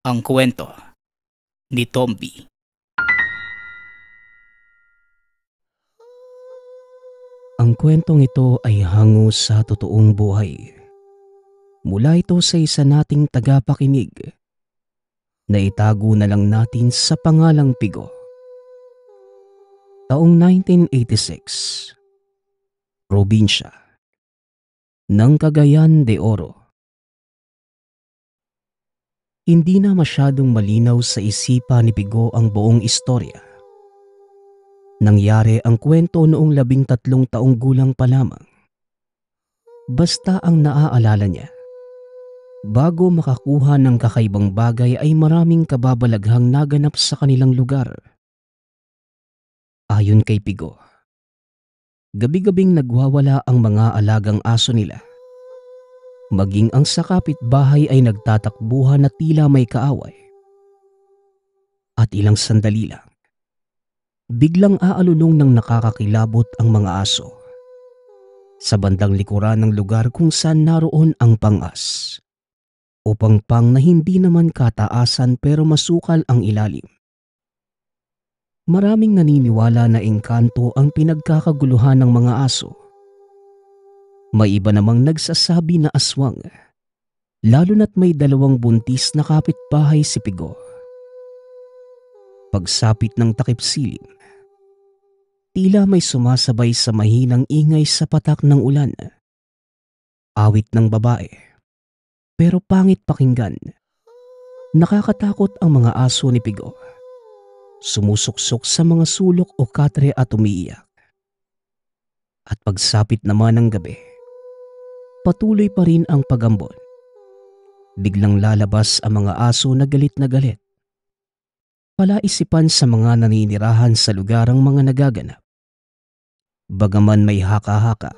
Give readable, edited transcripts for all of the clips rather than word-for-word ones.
Ang kwento ni Tomby. Ang kwentong ito ay hango sa totoong buhay. Mula ito sa isa nating tagapakinig na itago na lang natin sa pangalang Pigo. Taong 1986, probinsya ng Cagayan de Oro. Hindi na masyadong malinaw sa isipan ni Pigo ang buong istorya. Nangyari ang kwento noong 13 taong gulang pa lamang. Basta ang naaalala niya, bago makakuha ng kakaibang bagay ay maraming kababalaghang naganap sa kanilang lugar. Ayon kay Pigo, gabi-gabing nagwawala ang mga alagang aso nila. Maging ang sa kapitbahay ay nagtatakbuhan na tila may kaaway. At ilang sandali lang, biglang aalulong ng nakakakilabot ang mga aso sa bandang likuran ng lugar kung saan naroon ang pangas o pangpang na hindi naman kataasan pero masukal ang ilalim. Maraming naniniwala na engkanto ang pinagkakaguluhan ng mga aso. May iba namang nagsasabi na aswang, lalo na't may 2 buntis na kapitbahay si Pigo. Pagsapit ng takip silim, tila may sumasabay sa mahinang ingay sa patak ng ulan. Awit ng babae, pero pangit pakinggan. Nakakatakot ang mga aso ni Pigo. Sumusuksok sa mga sulok o katre at umiiyak. At pagsapit naman ng gabi, patuloy pa rin ang pagambon. Biglang lalabas ang mga aso na galit na galit. Palaisipan sa mga naninirahan sa lugar ang mga nagaganap. Bagaman may haka-haka,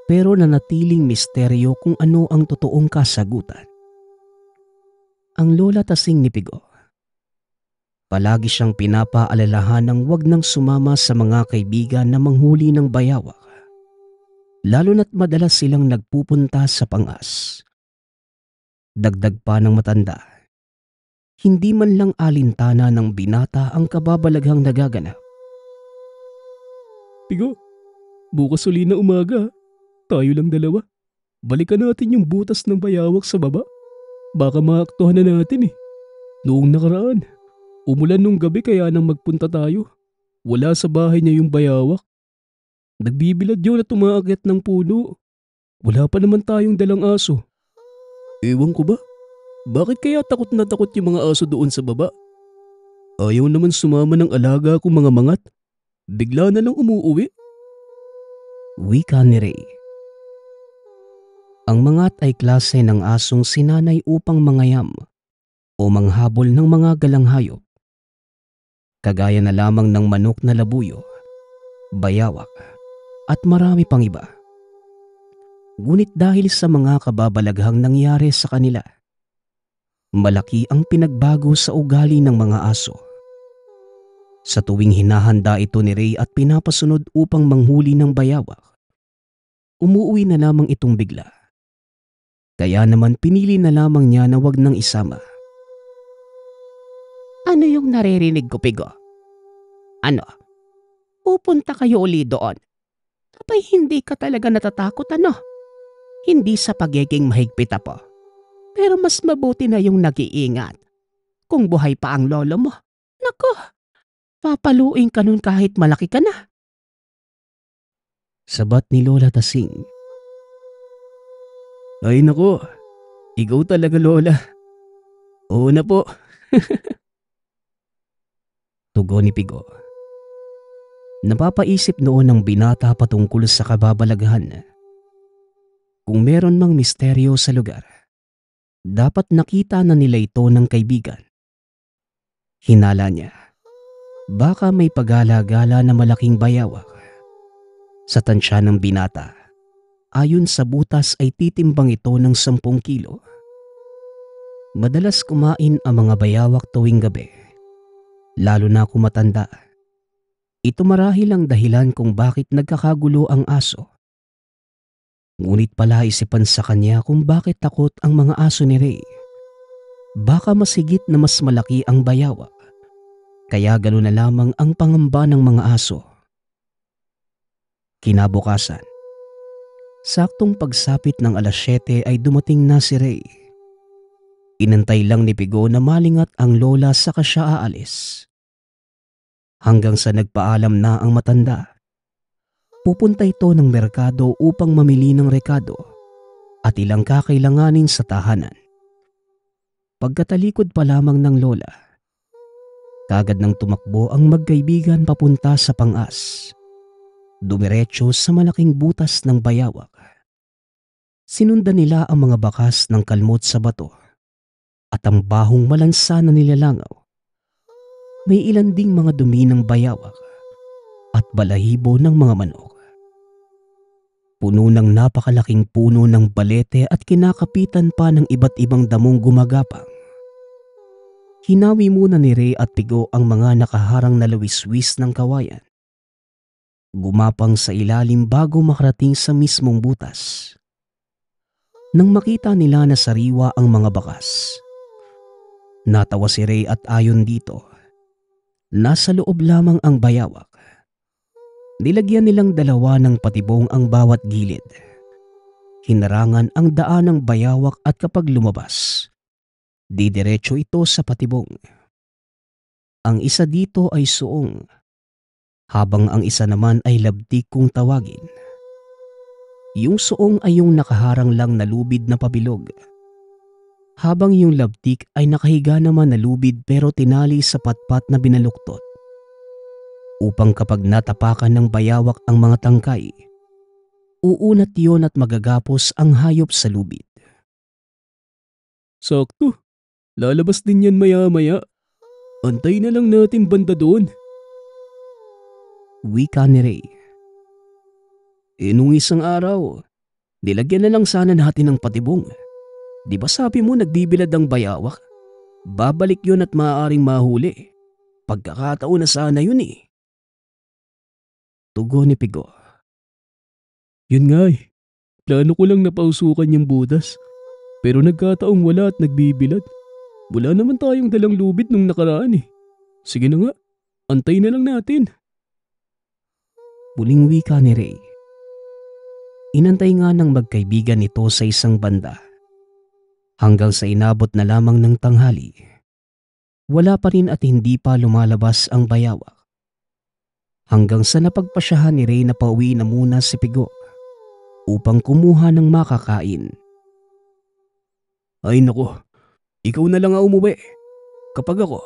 pero nanatiling misteryo kung ano ang totoong kasagutan. Ang lola tasing ni Pigo, palagi siyang pinapaalalahan ng wag nang sumama sa mga kaibigan na manghuli ng bayawak, lalo na't madalas silang nagpupunta sa pangas. Dagdag pa ng matanda, hindi man lang alintana ng binata ang kababalaghang nagaganap. Pigo, bukas uli na umaga. Tayo lang 2. Balikan natin yung butas ng bayawak sa baba. Baka maaktuhan na natin eh. Noong nakaraan, umulan nung gabi kaya nang magpunta tayo. Wala sa bahay niya yung bayawak. Nagbibilad yun at umaakyat ng puno. Wala pa naman tayong dalang aso. Ewan ko ba? Bakit kaya takot na takot yung mga aso doon sa baba? Ayaw naman sumama ng alaga kong mga mangat. Bigla na lang umuuwi. Wika ni Ray. Ang mangat ay klase ng asong sinanay upang mangayam o manghabol ng mga galang hayop. Kagaya na lamang ng manok na labuyo, bayawak, at marami pang iba. Ngunit dahil sa mga kababalaghang nangyari sa kanila, malaki ang pinagbago sa ugali ng mga aso. Sa tuwing hinahanda ito ni Ray at pinapasunod upang manghuli ng bayawak, umuwi na lamang itong bigla. Kaya naman pinili na lamang niya na wag nang isama. Ano yung naririnig ko, Pigo? Ano? Pupunta kayo uli doon? Abay hindi ka talaga natatakot ano? Hindi sa pagiging mahigpit po. Pero mas mabuti na yung nag-iingat. Kung buhay pa ang lolo mo, nako, papaluin ka nun kahit malaki ka na. Sabat ni Lola Tasing. Ay nako, ikaw talaga lola. Oo na po. Tugon ni Pigo. Napapaisip noon ng binata patungkol sa kababalaghan. Kung meron mang misteryo sa lugar, dapat nakita na nila ito ng kaibigan. Hinala niya, baka may pagala-gala na malaking bayawak. Sa tansya ng binata, ayon sa butas ay titimbang ito ng 10 kilo. Madalas kumain ang mga bayawak tuwing gabi, lalo na kung matanda. Ito marahil ang dahilan kung bakit nagkakagulo ang aso. Ngunit palaisipan sa kanya kung bakit takot ang mga aso ni Ray. Baka masigit na mas malaki ang bayawak, kaya gano'n na lamang ang pangamba ng mga aso. Kinabukasan, saktong pagsapit ng 7:00 ay dumating na si Ray. Inantay lang ni Pigo na malingat ang lola saka siya aalis. Hanggang sa nagpaalam na ang matanda. Pupunta ito ng merkado upang mamili ng rekado at ilang kakailanganin sa tahanan. Pagkatalikod pa lamang ng lola, kagad nang tumakbo ang magkaibigan papunta sa pang-as. Dumiretso sa malaking butas ng bayawak. Sinundan nila ang mga bakas ng kalmot sa bato at ang bahong malansa na nilalangaw. May ilan ding mga dumi ng bayawak at balahibo ng mga manok. Puno ng napakalaking puno ng balete at kinakapitan pa ng iba't ibang damong gumagapang. Hinawi muna ni Ray at Pigo ang mga nakaharang na lawiswis ng kawayan. Gumapang sa ilalim bago makarating sa mismong butas. Nang makita nila na sariwa ang mga bakas, natawa si Ray at ayon dito. Nasa loob lamang ang bayawak. Nilagyan nilang dalawa ng patibong ang bawat gilid. Hinarangan ang daan ng bayawak at kapag lumabas, didiretso ito sa patibong. Ang isa dito ay suong, habang ang isa naman ay labtik kung tawagin. Yung suong ay yung nakaharang lang na lubid na pabilog, habang yung labtik ay nakahiga naman na lubid pero tinali sa patpat na binaluktot. Upang kapag natapakan ng bayawak ang mga tangkay, uunat yon at magagapos ang hayop sa lubid. Sakto. Lalabas din yan maya-maya. Antay na lang natin banda doon. Wika ni Ray. Nung isang araw, nilagyan na lang sana natin ng patibong. Di ba sabi mo nagbibilad ang bayawak? Babalik yun at maaaring mahuli. Pagkakataon na sana yun eh. Tugon ni Pigo. Yun nga eh. Plano ko lang napausukan yung butas. Pero nagkataong wala at nagbibilad. Wala naman tayong dalang lubid nung nakaraan eh. Sige na nga, antay na lang natin. Muling wika ni Ray. Inantay nga ng magkaibigan nito sa isang banda. Hanggang sa inabot na lamang ng tanghali. Wala pa rin at hindi pa lumalabas ang bayawak. Hanggang sa napagpasyahan ni Ray na pauwi na muna si Pigo upang kumuha ng makakain. Ay nako, ikaw na lang ang umuwi. Kapag ako,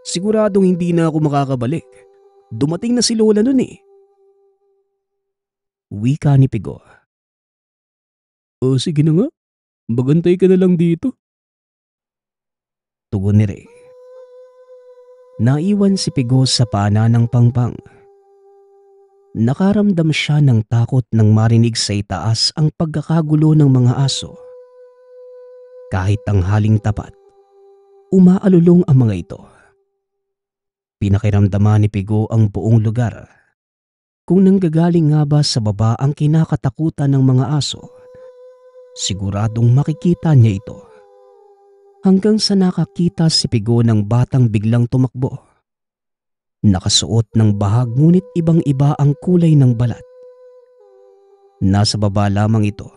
siguradong hindi na ako makakabalik. Dumating na si Lola nun eh. Wika ni Pigo. O sige na nga, magantay ka na lang dito. Tugon ni Ray. Naiwan si Pigo sa paanan ng pangpang. Nakaramdam siya ng takot nang marinig sa itaas ang pagkakagulo ng mga aso. Kahit tanghaling tapat, umaalulong ang mga ito. Pinakiramdaman ni Pigo ang buong lugar. Kung nanggagaling nga ba sa baba ang kinakatakutan ng mga aso, siguradong makikita niya ito. Hanggang sa nakakita si Pigo ng batang biglang tumakbo. Nakasuot ng bahag ngunit ibang-iba ang kulay ng balat. Nasa baba lamang ito.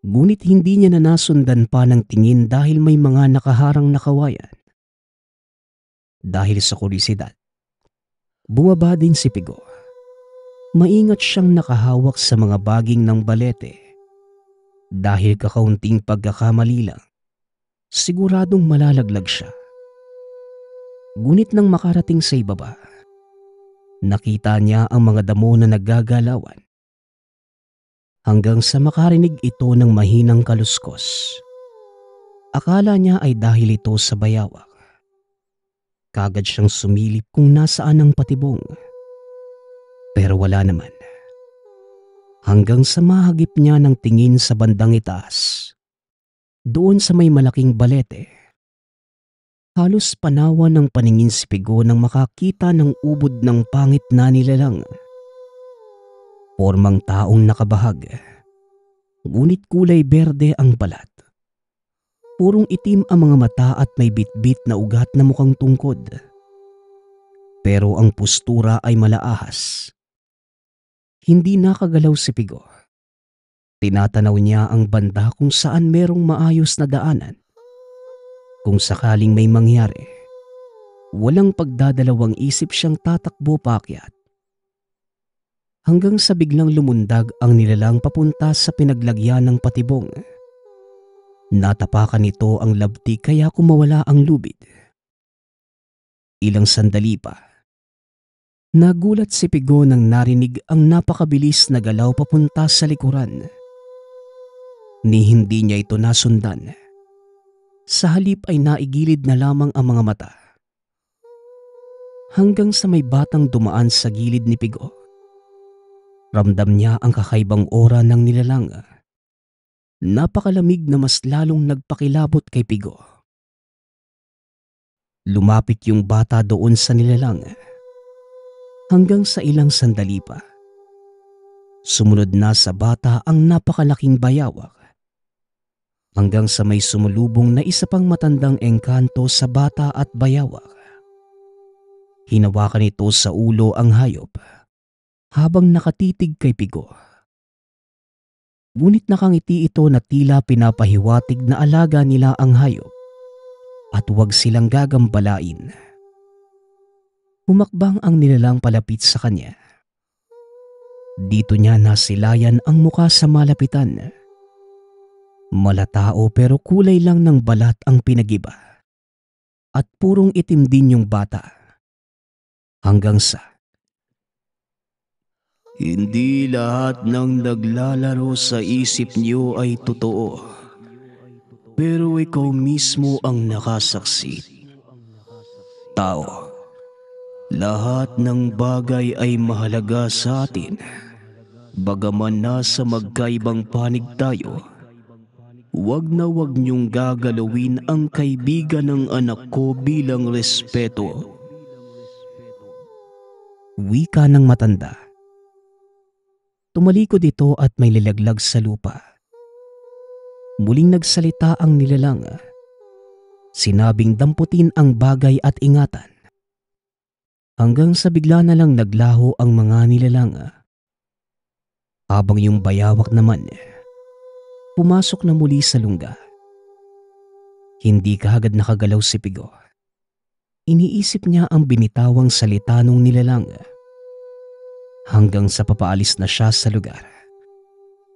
Ngunit hindi niya na nasundan pa ng tingin dahil may mga nakaharang na kawayan. Dahil sa kurisidad, bumaba din si Pigo. Maingat siyang nakahawak sa mga baging ng balete. Dahil kakaunting pagkakamali lang, siguradong malalaglag siya. Ngunit nang makarating sa ibaba, nakita niya ang mga damo na naggagalawan. Hanggang sa makarinig ito ng mahinang kaluskos. Akala niya ay dahil ito sa bayawak. Kagad siyang sumilip kung nasaan ang patibong. Pero wala naman. Hanggang sa mahagip niya ng tingin sa bandang itaas. Doon sa may malaking balete. Halos panawan ng paningin si Pigo nang makakita ng ubod ng pangit na nilalang. Pormang taong nakabahag, ngunit kulay berde ang balat. Purong itim ang mga mata at may bitbit na ugat na mukhang tungkod. Pero ang postura ay malaahas. Hindi nakagalaw si Pigo. Tinatanaw niya ang banda kung saan merong maayos na daanan. Kung sakaling may mangyari, walang pagdadalawang isip siyang tatakbo paakyat. Hanggang sa biglang lumundag ang nilalang papunta sa pinaglagyan ng patibong. Natapakan nito ang labti kaya kumawala ang lubid. Ilang sandali pa. Nagulat si Pigo nang narinig ang napakabilis na galaw papunta sa likuran. Ni hindi niya ito nasundan. Sa halip ay naigilid na lamang ang mga mata. Hanggang sa may batang dumaan sa gilid ni Pigo. Ramdam niya ang kakaibang aura ng nilalang. Napakalamig na mas lalong nagpakilabot kay Pigo. Lumapit yung bata doon sa nilalang. Hanggang sa ilang sandali pa. Sumunod na sa bata ang napakalaking bayawak. Hanggang sa may sumulubong na isa pang matandang engkanto sa bata at bayawak. Hinawakan nito sa ulo ang hayop habang nakatitig kay Pigo. Ngunit nakangiti ito na tila pinapahiwatig na alaga nila ang hayop at huwag silang gagambalain. Humakbang ang nilalang palapit sa kanya. Dito niya nasilayan ang muka sa malapitan. Malatao pero kulay lang ng balat ang pinagiba. At purong itim din yung bata. Hanggang sa hindi lahat ng naglalaro sa isip niyo ay totoo. Pero ikaw mismo ang nakasaksi. Tao, lahat ng bagay ay mahalaga sa atin. Bagaman nasa magkaibang panig tayo, wag na wag niyong gagalawin ang kaibigan ng anak ko bilang respeto. Wika ng matanda. Tumalikod ito at may lilaglag sa lupa. Muling nagsalita ang nilalang. Sinabing damputin ang bagay at ingatan. Hanggang sa bigla na lang naglaho ang mga nilalang. Habang yung bayawak naman, pumasok na muli sa lungga. Hindi kaagad nakagalaw si Pigo. Iniisip niya ang binitawang salita nung nilalang. Hanggang sa papaalis na siya sa lugar.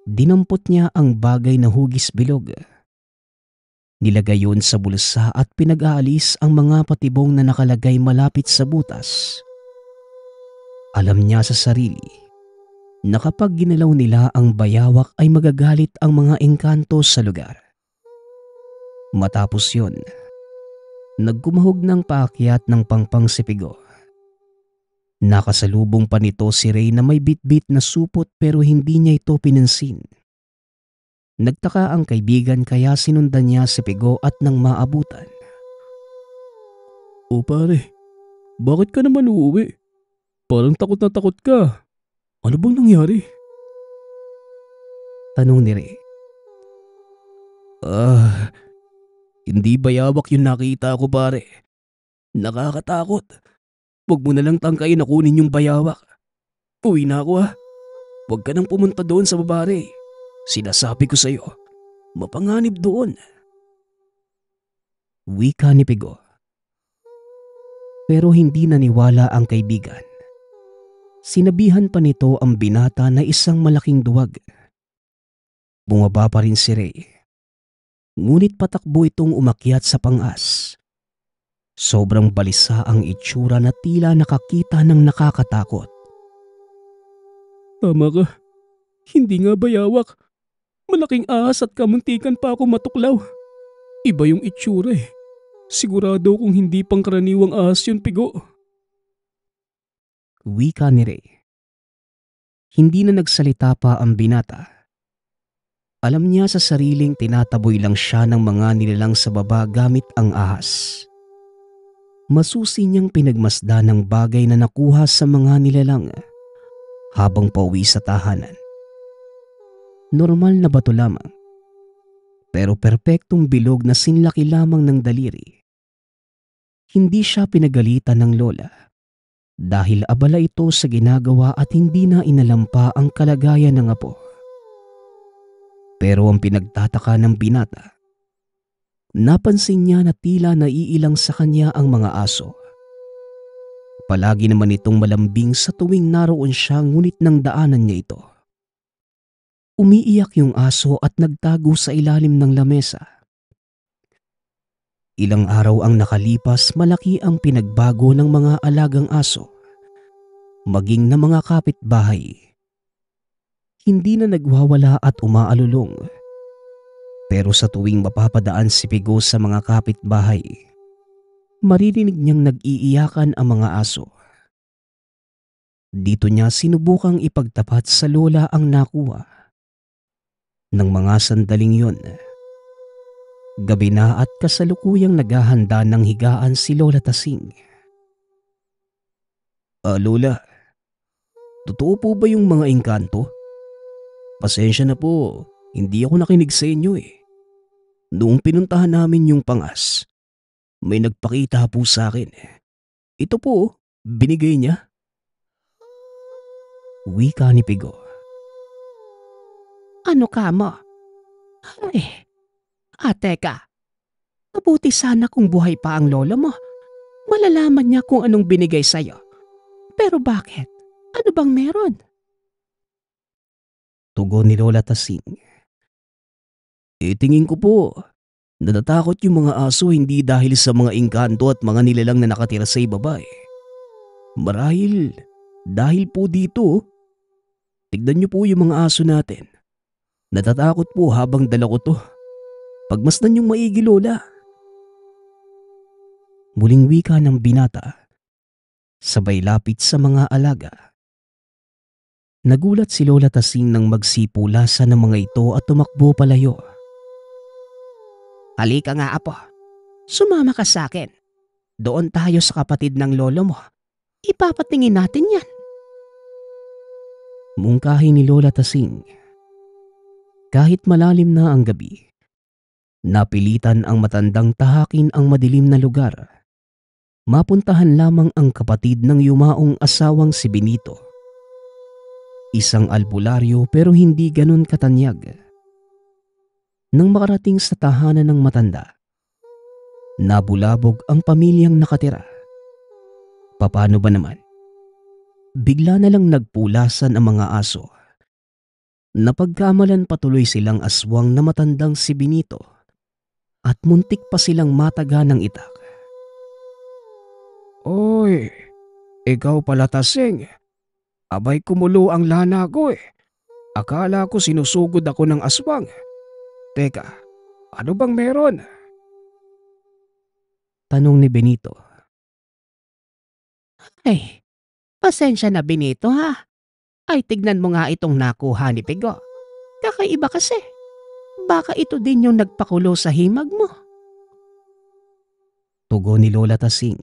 Dinampot niya ang bagay na hugis bilog. Nilagay yun sa bulsa at pinag-aalis ang mga patibong na nakalagay malapit sa butas. Alam niya sa sarili na kapag ginalaw nila ang bayawak ay magagalit ang mga engkanto sa lugar. Matapos yun, nagkumahog ng paakyat ng pangpang si Pigo. Nakasalubong pa nito si Ray na may bitbit na supot pero hindi niya ito pinansin. Nagtaka ang kaibigan kaya sinundan niya si Pigo at nang maabutan. O pare, bakit ka naman uuwi? Parang takot na takot ka. Ano bang nangyari? Tanong ni Ray. Hindi bayawak yung nakita ko pare. Nakakatakot. Huwag mo na lang tangkayin na kunin yung bayawak. Uwi na ako ha. Huwag ka nang pumunta doon sa babare. Sinasabi ko sa'yo, mapanganib doon. Wika ni Pigo. Pero hindi naniwala ang kaibigan. Sinabihan pa nito ang binata na isang malaking duwag. Bumaba pa rin si Ray. Ngunit patakbo itong umakyat sa pangas. Sobrang balisa ang itsura na tila nakakita ng nakakatakot. Tama ka. Hindi nga bayawak. Malaking ahas at kamuntikan pa ako matuklaw. Iba yung itsura eh. Sigurado kung hindi pangkaraniwang ahas yun, Pigo. Wika ni Ray. Hindi na nagsalita pa ang binata. Alam niya sa sariling tinataboy lang siya ng mga nilalang sa baba gamit ang ahas. Masusi niyang pinagmasda ng bagay na nakuha sa mga nilalang habang pauwi sa tahanan. Normal na bato lamang. pero perpektong bilog na sinlaki lamang ng daliri. Hindi siya pinagalitan ng lola dahil abala ito sa ginagawa at hindi na inalampa ang kalagayan ng apo. Pero ang pinagtataka ng binata, napansin niya na tila naiilang sa kanya ang mga aso. Palagi naman itong malambing sa tuwing naroon siya ngunit nang daanan niya ito. Umiiyak yung aso at nagtago sa ilalim ng lamesa. Ilang araw ang nakalipas, malaki ang pinagbago ng mga alagang aso, maging na mga kapitbahay. Hindi na nagwawala at umaalulong. Pero sa tuwing mapapadaan si Pigo sa mga kapitbahay, maririnig niyang nag-iiyakan ang mga aso. Dito niya sinubukang ipagtapat sa lola ang nakuha. Nang mga sandaling yon, gabi na at kasalukuyang naghahanda ng higaan si Lola Tasing. Lola, totoo po ba yung mga engkanto? Pasensya na po, hindi ako nakinig sa inyo eh. Noong pinuntahan namin yung pangas, may nagpakita po sa akin. Ito po, binigay niya. Wika ni Pigo. Ano ka mo? Ay, teka. Mabuti sana kung buhay pa ang lola mo. Malalaman niya kung anong binigay sa'yo. Pero bakit? Ano bang meron? Tugon ni Lola Tasing. Tingin ko po, natatakot yung mga aso hindi dahil sa mga engkanto at mga nilalang na nakatira sa ibaba eh. Marahil, dahil po dito, tignan niyo po yung mga aso natin. Natatakot po habang dala ko to. Pagmasdan yung maigi, Lola. Muling wika ng binata, sabay lapit sa mga alaga. Nagulat si Lola Tasing nang magsipulasan ng mga ito at tumakbo palayo. Halika nga, apo. Sumama ka sa akin. Doon tayo sa kapatid ng lolo mo. Ipapatingin natin yan. Mungkahi ni Lola Tasing. Kahit malalim na ang gabi, napilitan ang matandang tahakin ang madilim na lugar. Mapuntahan lamang ang kapatid ng yumaong asawang si Benito. Isang albularyo pero hindi ganun katanyag. Nang makarating sa tahanan ng matanda, nabulabog ang pamilyang nakatira. Paano ba naman? Bigla na lang nagpulasan ang mga aso. Napagkamalan patuloy silang aswang na matandang si Benito at muntik pa silang mataga ng itak. Oy, ikaw pala Tasing. Abay kumulo ang lana ko eh. Akala ko sinusugod ako ng aswang. Teka, ano bang meron? Tanong ni Benito. Ay, pasensya na Benito ha. Ay tignan mo nga itong nakuha ni Pigo. Kakaiba kasi. Baka ito din yung nagpakulo sa himag mo. Tugon ni Lola Tasing.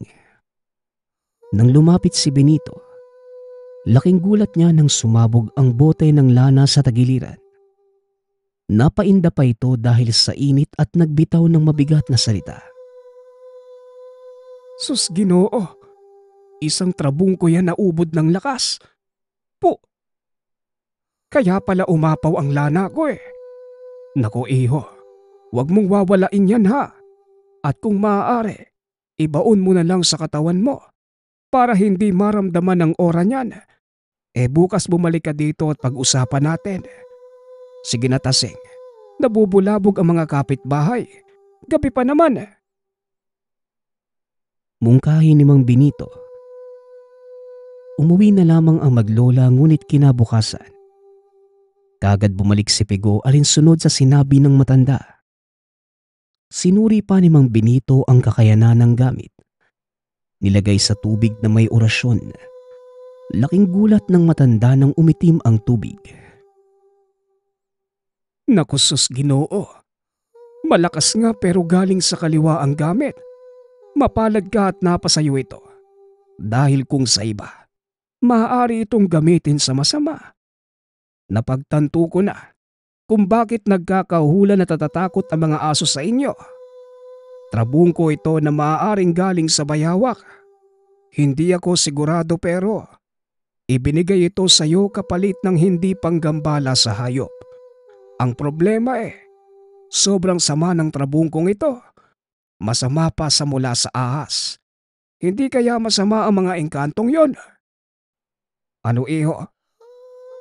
Nang lumapit si Benito, laking gulat niya nang sumabog ang bote ng lana sa tagiliran. Napainda pa ito dahil sa init at nagbitaw ng mabigat na salita. Sus Ginoo, isang trabong ko yan na ubod ng lakas. Po, kaya pala umapaw ang lana ko eh. Nako iho, wag mong wawalain yan ha. At kung maaari, ibaon mo na lang sa katawan mo para hindi maramdaman ng ora niyan. Bukas bumalik ka dito at pag-usapan natin. Sige na Tasing, nabubulabog ang mga kapitbahay. Gabi pa naman. Mungkahi ni Mang Benito. Umuwi na lamang ang maglola ngunit kinabukasan, kagad bumalik si Pigo alinsunod sa sinabi ng matanda. Sinuri pa ni Mang Benito ang kakayanan ng gamit. Nilagay sa tubig na may orasyon. Laking gulat ng matanda nang umitim ang tubig. Naku sus Ginoo, malakas nga pero galing sa kaliwa ang gamit. Mapalad ka at napasayo ito. Dahil kung sa iba, maaari itong gamitin sa masama. Napagtanto ko na kung bakit nagkakahulan at natatakot ang mga aso sa inyo. Trabungko ito na maaaring galing sa bayawak. Hindi ako sigurado pero ibinigay ito sa iyo kapalit ng hindi panggambala sa hayop. Ang problema sobrang sama ng trabungkong ito. Masama pa sa mula sa ahas. Hindi kaya masama ang mga engkantong yon? Ano iho?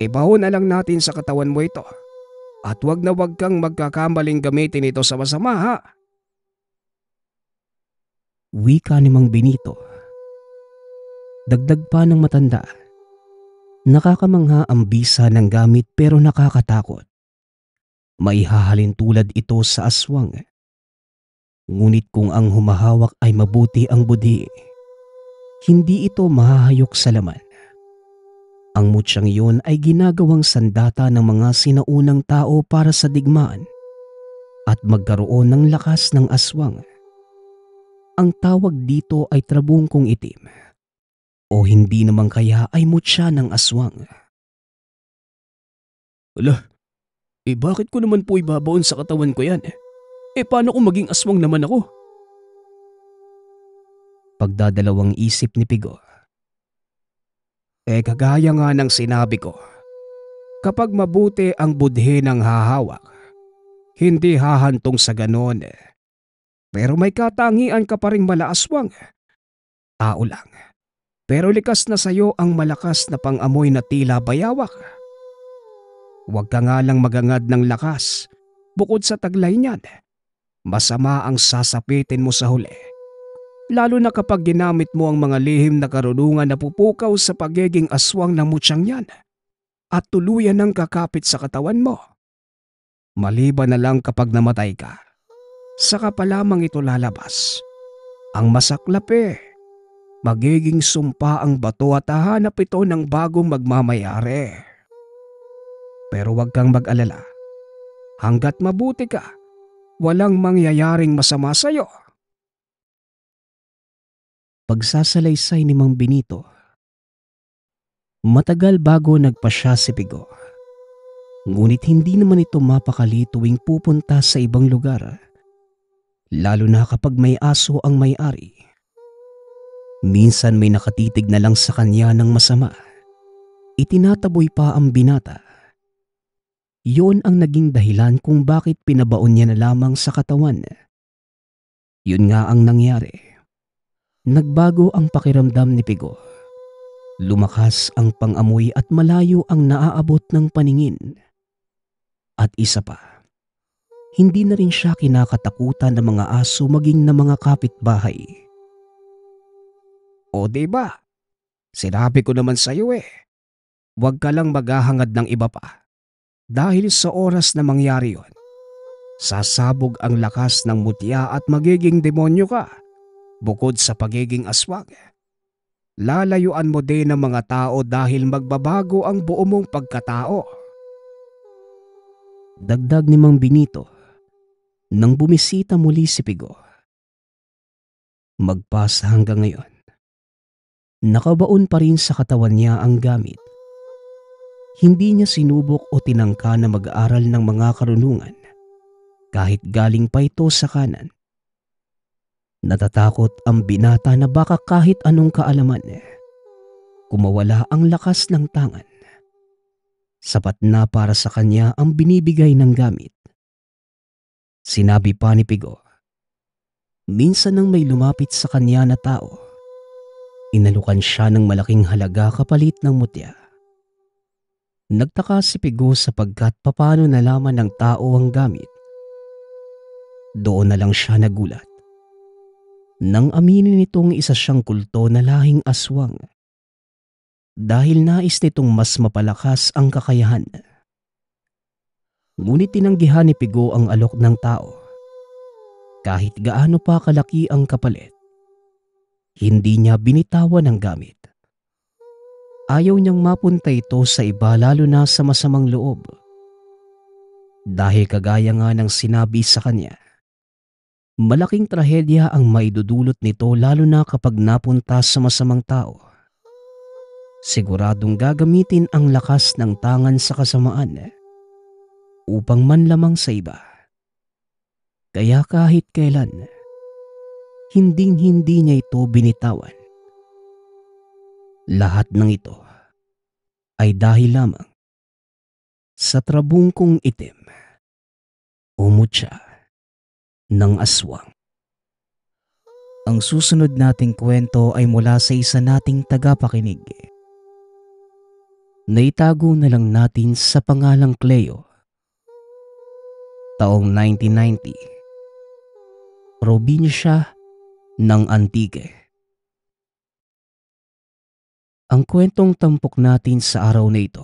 Ibaho na lang natin sa katawan mo ito. At wag na wag kang magkakamaling gamitin ito sa masama ha. Wika ni Mang Benito. Dagdag pa ng matanda. Nakakamangha ang bisa ng gamit pero nakakatakot. Maihahalin tulad ito sa aswang. Ngunit kung ang humahawak ay mabuti ang budhi, hindi ito mahahayok sa laman. Ang mutyang iyon ay ginagawang sandata ng mga sinaunang tao para sa digmaan at magkaroon ng lakas ng aswang. Ang tawag dito ay trabungkong itim o hindi naman kaya ay mutya ng aswang. Wala, bakit ko naman po ibabaon sa katawan ko yan? Paano kung maging aswang naman ako? Pagdadalawang isip ni Pigo. Kagaya nga ng sinabi ko, kapag mabuti ang budhi ng hahawak, hindi hahantong sa ganon. Pero may katangian ka pa ring malaaswang. Tao lang. Pero likas na sayo ang malakas na pangamoy na tila bayawak. Huwag ka nga lang magangad ng lakas. Bukod sa taglay niyan, masama ang sasapitin mo sa huli. Lalo na kapag ginamit mo ang mga lihim na karunungan na pupukaw sa pagiging aswang ng mutyang yan at tuluyan ng kakapit sa katawan mo. Maliban na lang kapag namatay ka, saka pa lamang ito lalabas. Ang masaklap magiging sumpa ang bato at hahanap ito ng bagong magmamayari. Pero huwag kang mag-alala. Hanggat mabuti ka, walang mangyayaring masama sa'yo. Pagsasalaysay ni Mang Benito. Matagal bago nagpasya si Pigo. Ngunit hindi naman ito mapakali tuwing pupunta sa ibang lugar. Lalo na kapag may aso ang may-ari. Minsan may nakatitig na lang sa kanya ng masama. Itinataboy pa ang binata. Yun ang naging dahilan kung bakit pinabaon niya na lamang sa katawan. Yun nga ang nangyari. Nagbago ang pakiramdam ni Pigo. Lumakas ang pangamoy at malayo ang naaabot ng paningin. At isa pa, hindi na rin siya kinakatakutan ng mga aso maging ng mga kapitbahay. O diba? Sinabi ko naman sa'yo huwag ka lang maghahangad ng iba pa. Dahil sa oras na mangyari yon, sasabog ang lakas ng mutya at magiging demonyo ka. Bukod sa pagiging aswang, lalayuan mo din ng mga tao dahil magbabago ang buo mong pagkatao. Dagdag ni Mang Benito nang bumisita muli si Pigo. Magpasa hanggang ngayon, nakabaon pa rin sa katawan niya ang gamit. Hindi niya sinubok o tinangka na mag-aaral ng mga karunungan kahit galing pa ito sa kanan. Natatakot ang binata na baka kahit anong kaalaman kumawala ang lakas ng tangan. Sapat na para sa kanya ang binibigay ng gamit. Sinabi pa ni Pigo, minsan nang may lumapit sa kanya na tao, inalukan siya ng malaking halaga kapalit ng mutya. Nagtaka si Pigo sapagkat papaano nalaman ng tao ang gamit. Doon na lang siya nagulat nang aminin nitong isa siyang kulto na lahing aswang dahil nais nitong mas mapalakas ang kakayahan. Ngunit tinanggihan ni Pigo ang alok ng tao. Kahit gaano pa kalaki ang kapalit, hindi niya binitawan ang gamit. Ayaw niyang mapunta ito sa iba lalo na sa masamang loob. Dahil kagaya nga ng sinabi sa kanya, malaking trahedya ang maidudulot nito lalo na kapag napunta sa masamang tao. Siguradong gagamitin ang lakas ng tangan sa kasamaan. upang manlamang sa iba. Kaya kahit kailan, hinding-hindi niya ito binitawan. Lahat ng ito ay dahil lamang sa trabungkong itim o mutya ng aswang. Ang susunod nating kwento ay mula sa isa nating tagapakinig. Naitago na lang natin sa pangalang Cleo. Taong 1990. Probinsya ng Antique. Ang kwentong tampok natin sa araw na ito,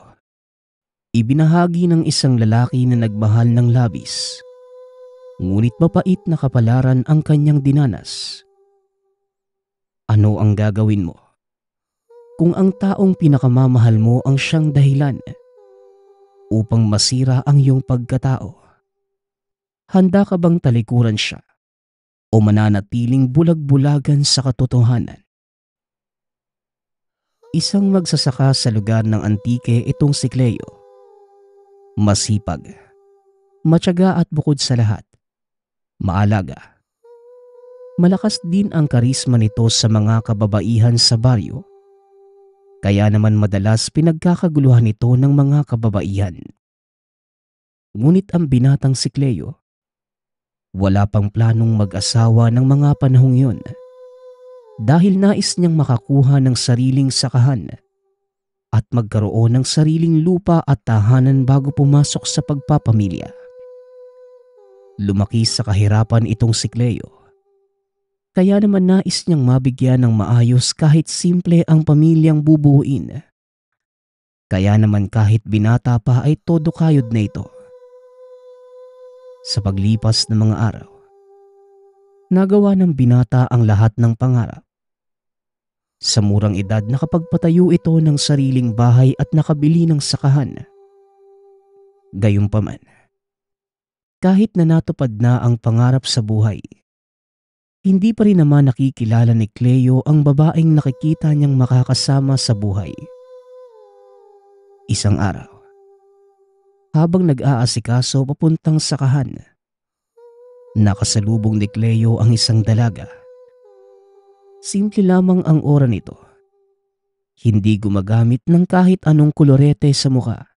ibinahagi ng isang lalaki na nagmahal ng labis, ngunit mapait na kapalaran ang kanyang dinanas. Ano ang gagawin mo kung ang taong pinakamamahal mo ang siyang dahilan upang masira ang iyong pagkatao? Handa ka bang talikuran siya o mananatiling bulag-bulagan sa katotohanan? Isang magsasaka sa lugar ng Antique itong si Cleo. Masipag, matyaga at bukod sa lahat, maalaga. Malakas din ang karisma nito sa mga kababaihan sa baryo. Kaya naman madalas pinagkakaguluhan ito ng mga kababaihan. Ngunit ang binatang si Cleo, wala pang planong mag-asawa ng mga panahong yun dahil nais niyang makakuha ng sariling sakahan at magkaroon ng sariling lupa at tahanan bago pumasok sa pagpapamilya. Lumaki sa kahirapan itong si Cleo. Kaya naman nais niyang mabigyan ng maayos kahit simple ang pamilyang bubuuin. Kaya naman kahit binata pa ay todo kayod na ito. Sa paglipas ng mga araw, nagawa ng binata ang lahat ng pangarap. Sa murang edad nakapagpatayo ito ng sariling bahay at nakabili ng sakahan. Gayunpaman, kahit na natupad na ang pangarap sa buhay, hindi pa rin naman nakikilala ni Cleo ang babaeng nakikita niyang makakasama sa buhay. Isang araw, habang nag-aasikaso papuntang sakahan, nakasalubong ni Cleo ang isang dalaga. Simple lamang ang aura nito. Hindi gumagamit ng kahit anong kolorete sa muka.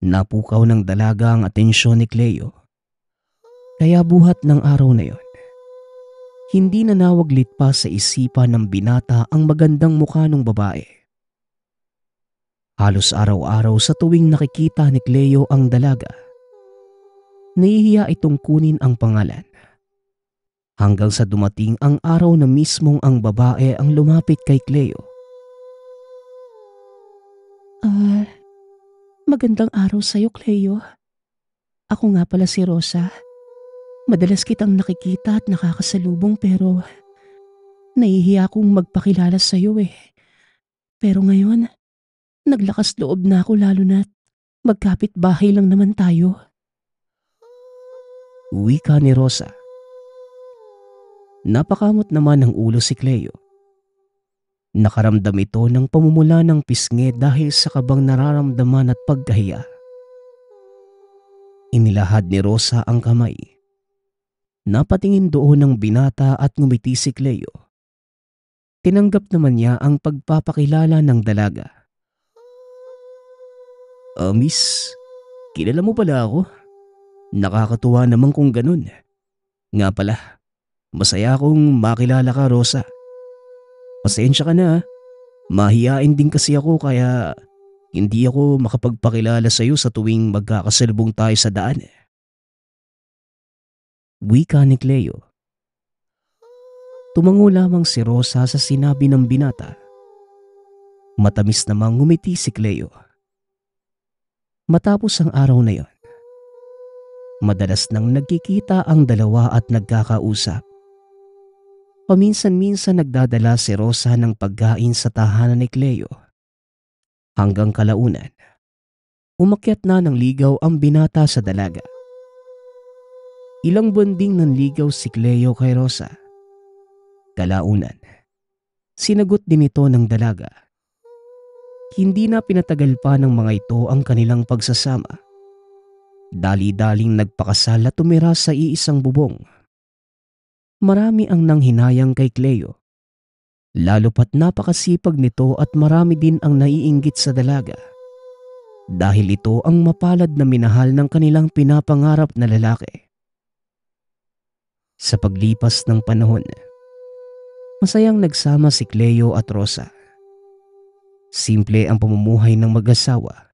Napukaw ng dalaga ang atensyon ni Cleo. Kaya buhat ng araw na yon, hindi na nawaglit pa sa isipan ng binata ang magandang mukha ng babae. Halos araw-araw sa tuwing nakikita ni Cleo ang dalaga, nahihiya itong kunin ang pangalan. Hanggang sa dumating ang araw na mismong ang babae ang lumapit kay Cleo. Magandang araw sa'yo, Cleo. Ako nga pala si Rosa. Madalas kitang nakikita at nakakasalubong pero nahihiya akong magpakilala sa'yo eh. Pero ngayon, naglakas loob na ako lalo na't magkapit bahay lang naman tayo. Wika ni Rosa. Napakamot naman ng ulo si Cleo. Nakaramdam ito ng pamumula ng pisngi dahil sa kabang nararamdaman at pagkahiya. Inilahad ni Rosa ang kamay. Napatingin doon ng binata at ngumiti si Cleo. Tinanggap naman niya ang pagpapakilala ng dalaga. Miss, kilala mo pala ako? Nakakatuwa naman kung ganun. Nga pala, masaya akong makilala ka, Rosa. Pasensya ka na, mahiyain din kasi ako kaya hindi ako makapagpakilala sa iyo sa tuwing magkakasalubong tayo sa daan. Wika ni Cleo. Tumango lamang si Rosa sa sinabi ng binata. Matamis namang ngumiti si Cleo. Matapos ang araw na yon, madalas nang nagkikita ang dalawa at nagkakausap. Paminsan-minsan nagdadala si Rosa ng pagkain sa tahanan ni Cleo. Hanggang kalaunan, umakyat na ng ligaw ang binata sa dalaga. Ilang buwan ding nanligaw si Cleo kay Rosa. Kalaunan, sinagot din ito ng dalaga. Hindi na pinatagal pa ng mga ito ang kanilang pagsasama. Dali-daling nagpakasal at tumira sa iisang bubong. Marami ang nanghinayang kay Cleo, lalo pat napakasipag nito at marami din ang naiinggit sa dalaga. Dahil ito ang mapalad na minahal ng kanilang pinapangarap na lalaki. Sa paglipas ng panahon, masayang nagsama si Cleo at Rosa. Simple ang pamumuhay ng mag-asawa,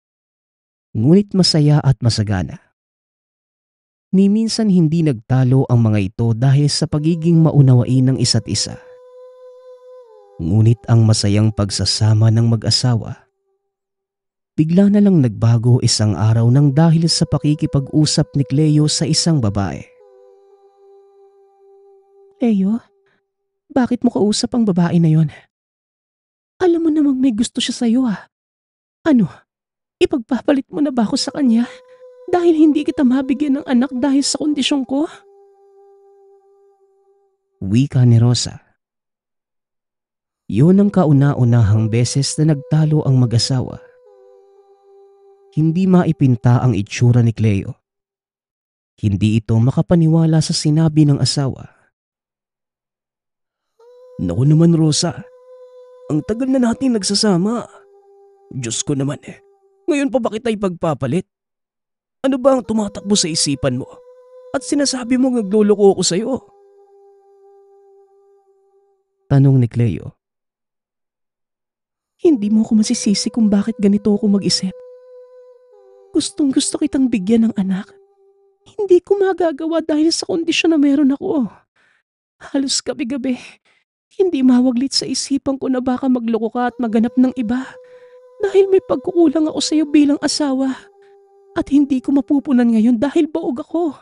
ngunit masaya at masagana. Ni minsan hindi nagtalo ang mga ito dahil sa pagiging maunawain ng isa't isa. Ngunit ang masayang pagsasama ng mag-asawa, bigla na lang nagbago isang araw nang dahil sa pakikipag-usap ni Cleo sa isang babae. Leo, bakit mo kausap ang babae na yon? Alam mo namang may gusto siya sa'yo ah. Ano, ipagpapalit mo na ba ako sa kanya? Dahil hindi kita mabigyan ng anak dahil sa kondisyon ko? Wika ni Rosa. Yun ang kauna-unahang beses na nagtalo ang mag-asawa. Hindi maipinta ang itsura ni Cleo. Hindi ito makapaniwala sa sinabi ng asawa. Naku naman Rosa, ang tagal na nating nagsasama. Diyos ko naman ngayon pa ba kita ipagpapalit? Ano ba ang tumatakbo sa isipan mo? At sinasabi mo nagloloko ako sa'yo? Tanong ni Cleo. Hindi mo ako masisisi kung bakit ganito ako mag-isip. Gustong gusto kitang bigyan ng anak. Hindi ko magagawa dahil sa kondisyon na meron ako. Halos gabi-gabi, hindi mawaglit sa isipan ko na baka magloko ka at maganap ng iba. Dahil may pagkukulang ako sa iyo bilang asawa. At hindi ko mapupunan ngayon dahil baog ako.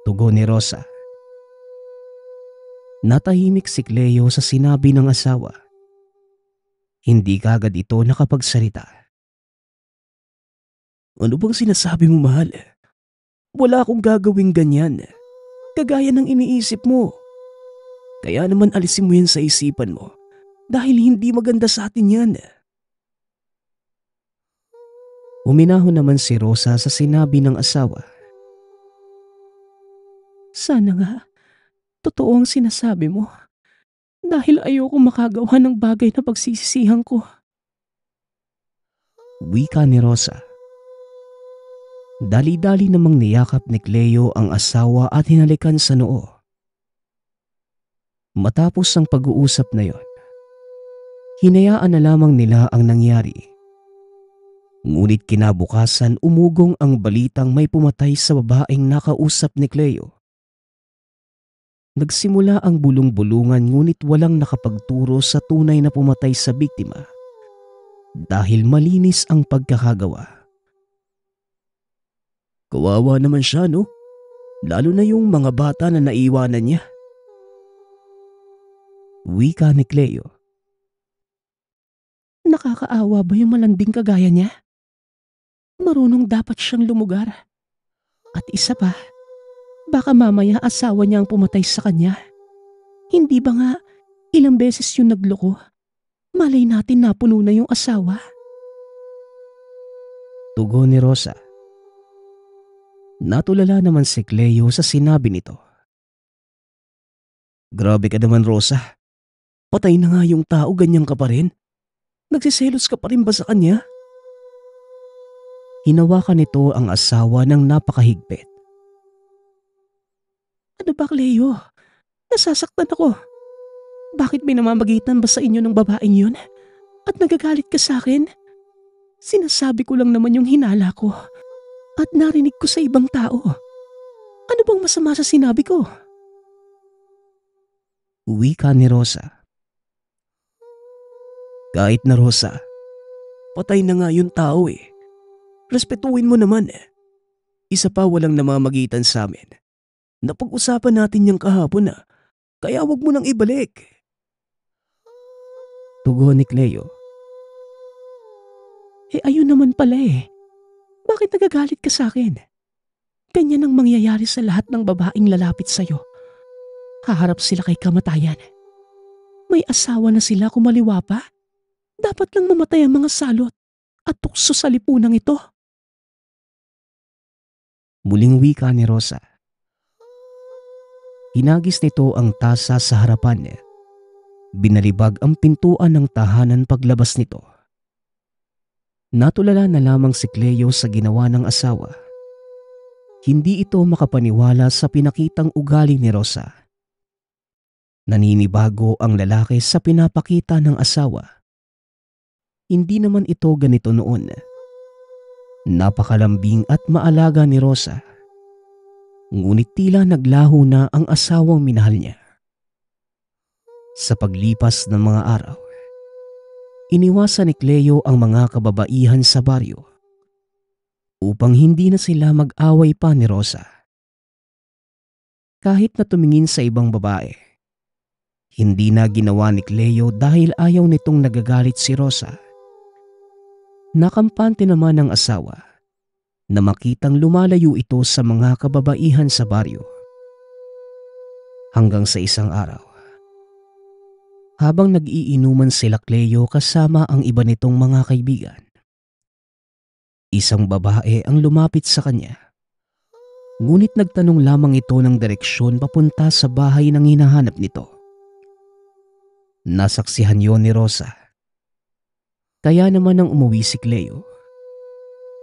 Tugon ni Rosa. Natahimik si Cleo sa sinabi ng asawa. Hindi kagad ito nakapagsalita. Ano bang sinasabi mo, mahal? Wala akong gagawing ganyan. Kagaya ng iniisip mo. Kaya naman alisin mo yan sa isipan mo. Dahil hindi maganda sa atin yan. Uminahon naman si Rosa sa sinabi ng asawa. Sana nga, totoo ang sinasabi mo. Dahil ayoko makagawa ng bagay na pagsisisihan ko. Wika ni Rosa. Dali-dali namang niyakap ni Cleo ang asawa at hinalikan sa noo. Matapos ang pag-uusap na yon, hinayaan na lamang nila ang nangyari. Ngunit kinabukasan umugong ang balitang may pumatay sa babaeng nakausap ni Cleo. Nagsimula ang bulong-bulungan ngunit walang nakapagturo sa tunay na pumatay sa biktima dahil malinis ang pagkakagawa. Kawawa naman siya, no? Lalo na yung mga bata na naiwanan niya. Wika ni Cleo. Nakakaawa ba yung malanding kagaya niya? Marunong dapat siyang lumugar. At isa pa, baka mamaya asawa niya ang pumatay sa kanya. Hindi ba nga ilang beses yung nagloko? Malay natin napuno na yung asawa. Tugon ni Rosa. Natulala naman si Cleo sa sinabi nito. Grabe ka naman, Rosa. Patay na nga yung tao, ganyan ka pa rin. Nagsiselos ka pa rin ba sa kanya? Hinawakan nito ang asawa ng napakahigpit. Ano ba, Cleo? Nasasaktan ako. Bakit may namamagitan ba sa inyo ng babaeng yun? At nagagalit ka sa akin? Sinasabi ko lang naman yung hinala ko. At narinig ko sa ibang tao. Ano bang masama sa sinabi ko? Wika ni Rosa. Kahit na, Rosa, patay na nga yung tao eh. Respetuhin mo naman eh. Isa pa walang namamagitan sa amin. Napag-usapan natin yung kahapon na, kaya wag mo nang ibalik. Tugon ni Cleo. Ayun naman pala eh. Bakit nagagalit ka sa akin? Ganyan ang mangyayari sa lahat ng babaeng lalapit sa'yo. Haharap sila kay kamatayan. May asawa na sila kumaliwa pa. Dapat lang mamatay ang mga salot at tukso sa lipunang ito. Muling wika ni Rosa. Hinagis nito ang tasa sa harapan niya. Binalibag ang pintuan ng tahanan paglabas nito. Natulala na lamang si Cleo sa ginawa ng asawa. Hindi ito makapaniwala sa pinakitang ugali ni Rosa. Naninibago ang lalaki sa pinapakita ng asawa. Hindi naman ito ganito noon. Napakalambing at maalaga ni Rosa. Ngunit tila naglaho na ang asawang minahal niya. Sa paglipas ng mga araw, iniwasan ni Cleo ang mga kababaihan sa baryo upang hindi na sila mag-away pa ni Rosa. Kahit na tumingin sa ibang babae, hindi na ginawa ni Cleo dahil ayaw nitong nagagalit si Rosa. Nakampante naman ng asawa na makitang lumalayo ito sa mga kababaihan sa baryo. Hanggang sa isang araw, habang nag-iinuman sila Cleo kasama ang iba nitong mga kaibigan, isang babae ang lumapit sa kanya. Ngunit nagtanong lamang ito ng direksyon papunta sa bahay ng hinahanap nito. Nasaksihan yon ni Rosa. Kaya naman nang umuwi si Cleo,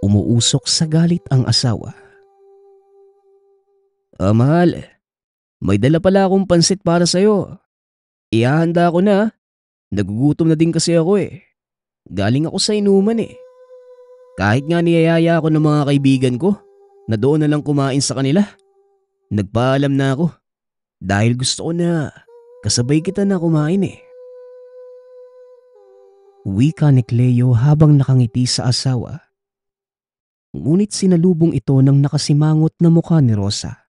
umuusok sa galit ang asawa. Mahal, may dala pala akong pansit para sa'yo. Ihahanda ko na. Nagugutom na din kasi ako eh. Galing ako sa inuman eh. Kahit nga niyayaya ako ng mga kaibigan ko na doon na lang kumain sa kanila, nagpaalam na ako dahil gusto ko na kasabay kita na kumain eh. Wika ni Cleo habang nakangiti sa asawa. Ngunit sinalubong ito ng nakasimangot na mukha ni Rosa.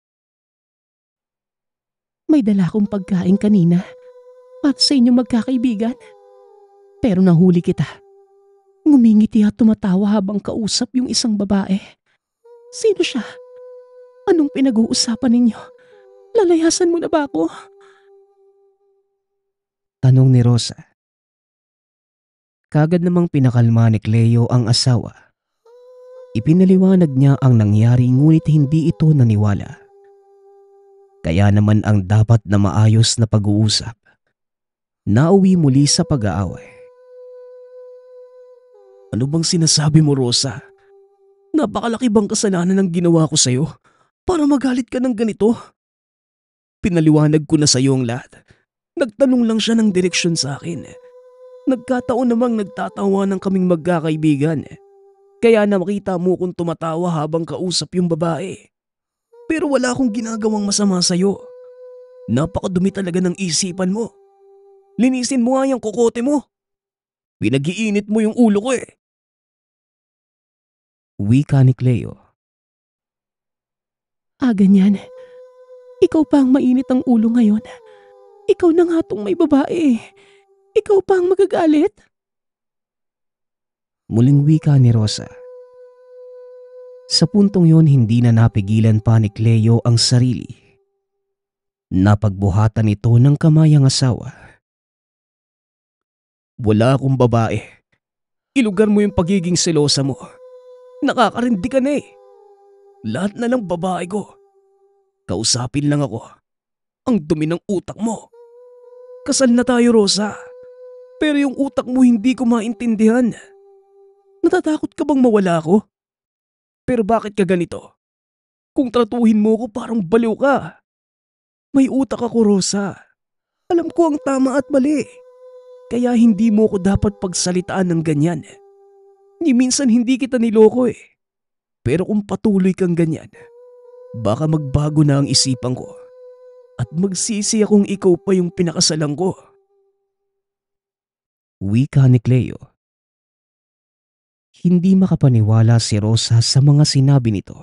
May dala akong pagkain kanina para sa inyong magkakaibigan. Pero nahuli kita. Ngumingiti at tumatawa habang kausap yung isang babae. Sino siya? Anong pinag-uusapan ninyo? Lalayasan mo na ba ako? Tanong ni Rosa. Kagad namang pinakalma ni Cleo ang asawa. Ipinaliwanag niya ang nangyari ngunit hindi ito naniwala. Kaya naman ang dapat na maayos na pag-uusap, nauwi muli sa pag-aaway. Ano bang sinasabi mo, Rosa? Napakalaki bang kasalanan ng ginawa ko sa'yo para magalit ka ng ganito? Pinaliwanag ko na sa'yo ang lahat. Nagtanong lang siya ng direksyon sa akin. Nagkataon namang nagtatawa ng kaming magkakaibigan. Kaya nakita mo kung tumatawa habang kausap yung babae. Pero wala akong ginagawang masama sa'yo. Napakadumi talaga ng isipan mo. Linisin mo nga yung kokote mo. Pinag-iinit mo yung ulo ko eh. Wika ni Cleo. Ganyan. Ikaw pa ang mainit ang ulo ngayon. Ikaw na nga tong may babae. Ikaw pa ang magagalit. Muling wika ni Rosa. Sa puntong yon hindi na napigilan pa ni Cleo ang sarili. Napagbuhatan ito ng kamay ang asawa. Wala akong babae. Ilugar mo yung pagiging selosa mo. Nakakarindi ka na eh. Lahat na lang babae ko. Kausapin lang ako. Ang dumi ng utak mo. Kasal na tayo, Rosa. Pero yung utak mo hindi ko maintindihan. Natatakot ka bang mawala ako? Pero bakit ka ganito? Kung tratuhin mo ko parang baliw ka. May utak ako, Rosa. Alam ko ang tama at mali. Kaya hindi mo ko dapat pagsalitaan ng ganyan. Ni minsan hindi kita niloko eh. Pero kung patuloy kang ganyan, baka magbago na ang isipan ko. At magsisi akong ikaw pa yung pinakasalan ko. Wika ni Cleo. Hindi makapaniwala si Rosa sa mga sinabi nito.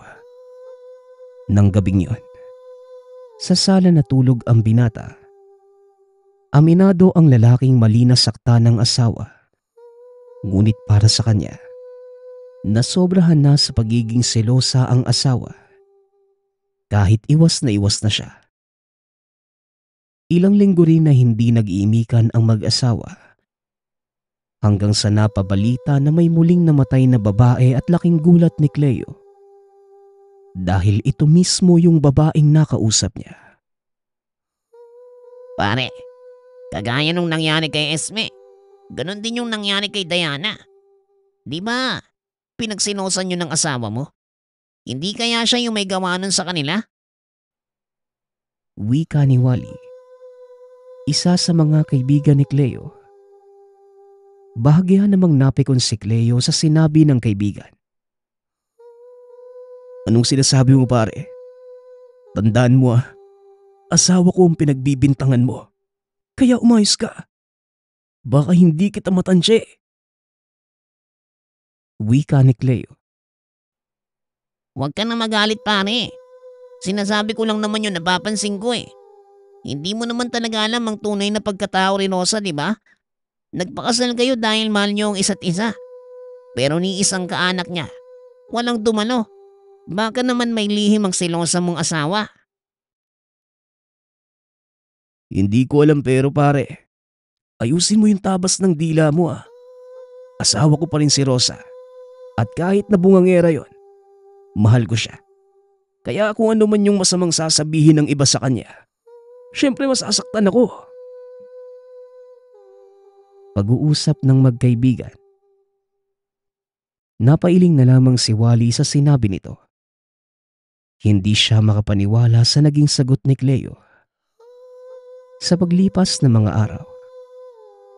Nang gabing yon, sa sala natulog ang binata. Aminado ang lalaking mali na sakta ng asawa. Ngunit para sa kanya, nasobrahan na sa pagiging selosa ang asawa. Kahit iwas na siya. Ilang linggo rin na hindi nag-iimikan ang mag-asawa. Hanggang sa napabalita na may muling namatay na babae at laking gulat ni Cleo. dahil ito mismo yung babaeng nakausap niya. Pare, kagaya nung nangyari kay Esme, ganun din yung nangyari kay Diana. Di ba, pinagsinosan nyo ng asawa mo? Hindi kaya siya yung may gawa nun sa kanila? Wika ni Wally, isa sa mga kaibigan ni Cleo. Bahagya namang napikon si Cleo sa sinabi ng kaibigan. Anong sinasabi mo pare? Tandaan mo asawa ko ang pinagbibintangan mo. Kaya umayos ka. Baka hindi kita matansya. Wika ni Cleo. Huwag ka na magalit pare. Sinasabi ko lang naman yun, napapansin ko eh. Hindi mo naman talaga alam ang tunay na pagkatao ni Rosa, di ba? Nagpakasal kayo dahil mahal niyo ang isa't isa. Pero ni isang kaanak niya, walang dumalo. Baka naman may lihim ang selosa mong asawa. Hindi ko alam pero pare, ayusin mo yung tabas ng dila mo Asawa ko pa rin si Rosa. At kahit na bungangera yon, mahal ko siya. Kaya kung ano man yung masamang sasabihin ng iba sa kanya, syempre masasaktan ako. Pag-uusap ng magkaibigan. Napailing na lamang si Wally sa sinabi nito. Hindi siya makapaniwala sa naging sagot ni Cleo. Sa paglipas ng mga araw,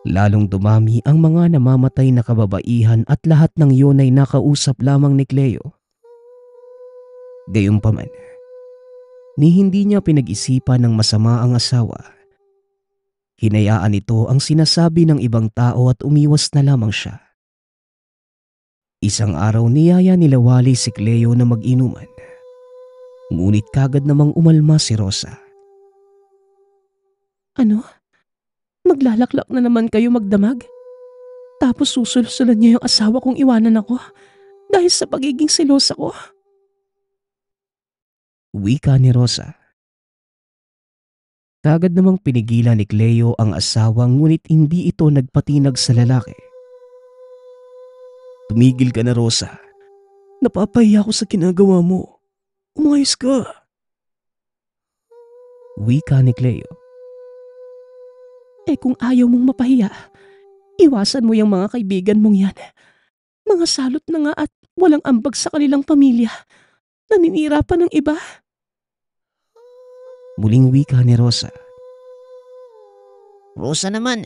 lalong dumami ang mga namamatay na kababaihan at lahat ng yun ay nakausap lamang ni Cleo. Gayunpaman, ni hindi niya pinag-isipan ng masama ang asawa. Hinayaan ito ang sinasabi ng ibang tao at umiwas na lamang siya. Isang araw niyaya nila Wally si Cleo na mag-inuman. Ngunit kagad namang umalma si Rosa. Ano? Maglalaklak na naman kayo magdamag? Tapos susulsulan niya yung asawa kong iwanan ako dahil sa pagiging selosa ko? Wika ni Rosa. Kagad namang pinigilan ni Cleo ang asawa ngunit hindi ito nagpatinag sa lalaki. Tumigil ka na Rosa. Napapahiya ako sa ginagawa mo. Umayos ka. Wika ni Cleo. Kung ayaw mong mapahiya, iwasan mo yung mga kaibigan mong yan. Mga salot na nga at walang ambag sa kanilang pamilya. Naninira pa ng iba. Muling wika ni Rosa. Rosa naman,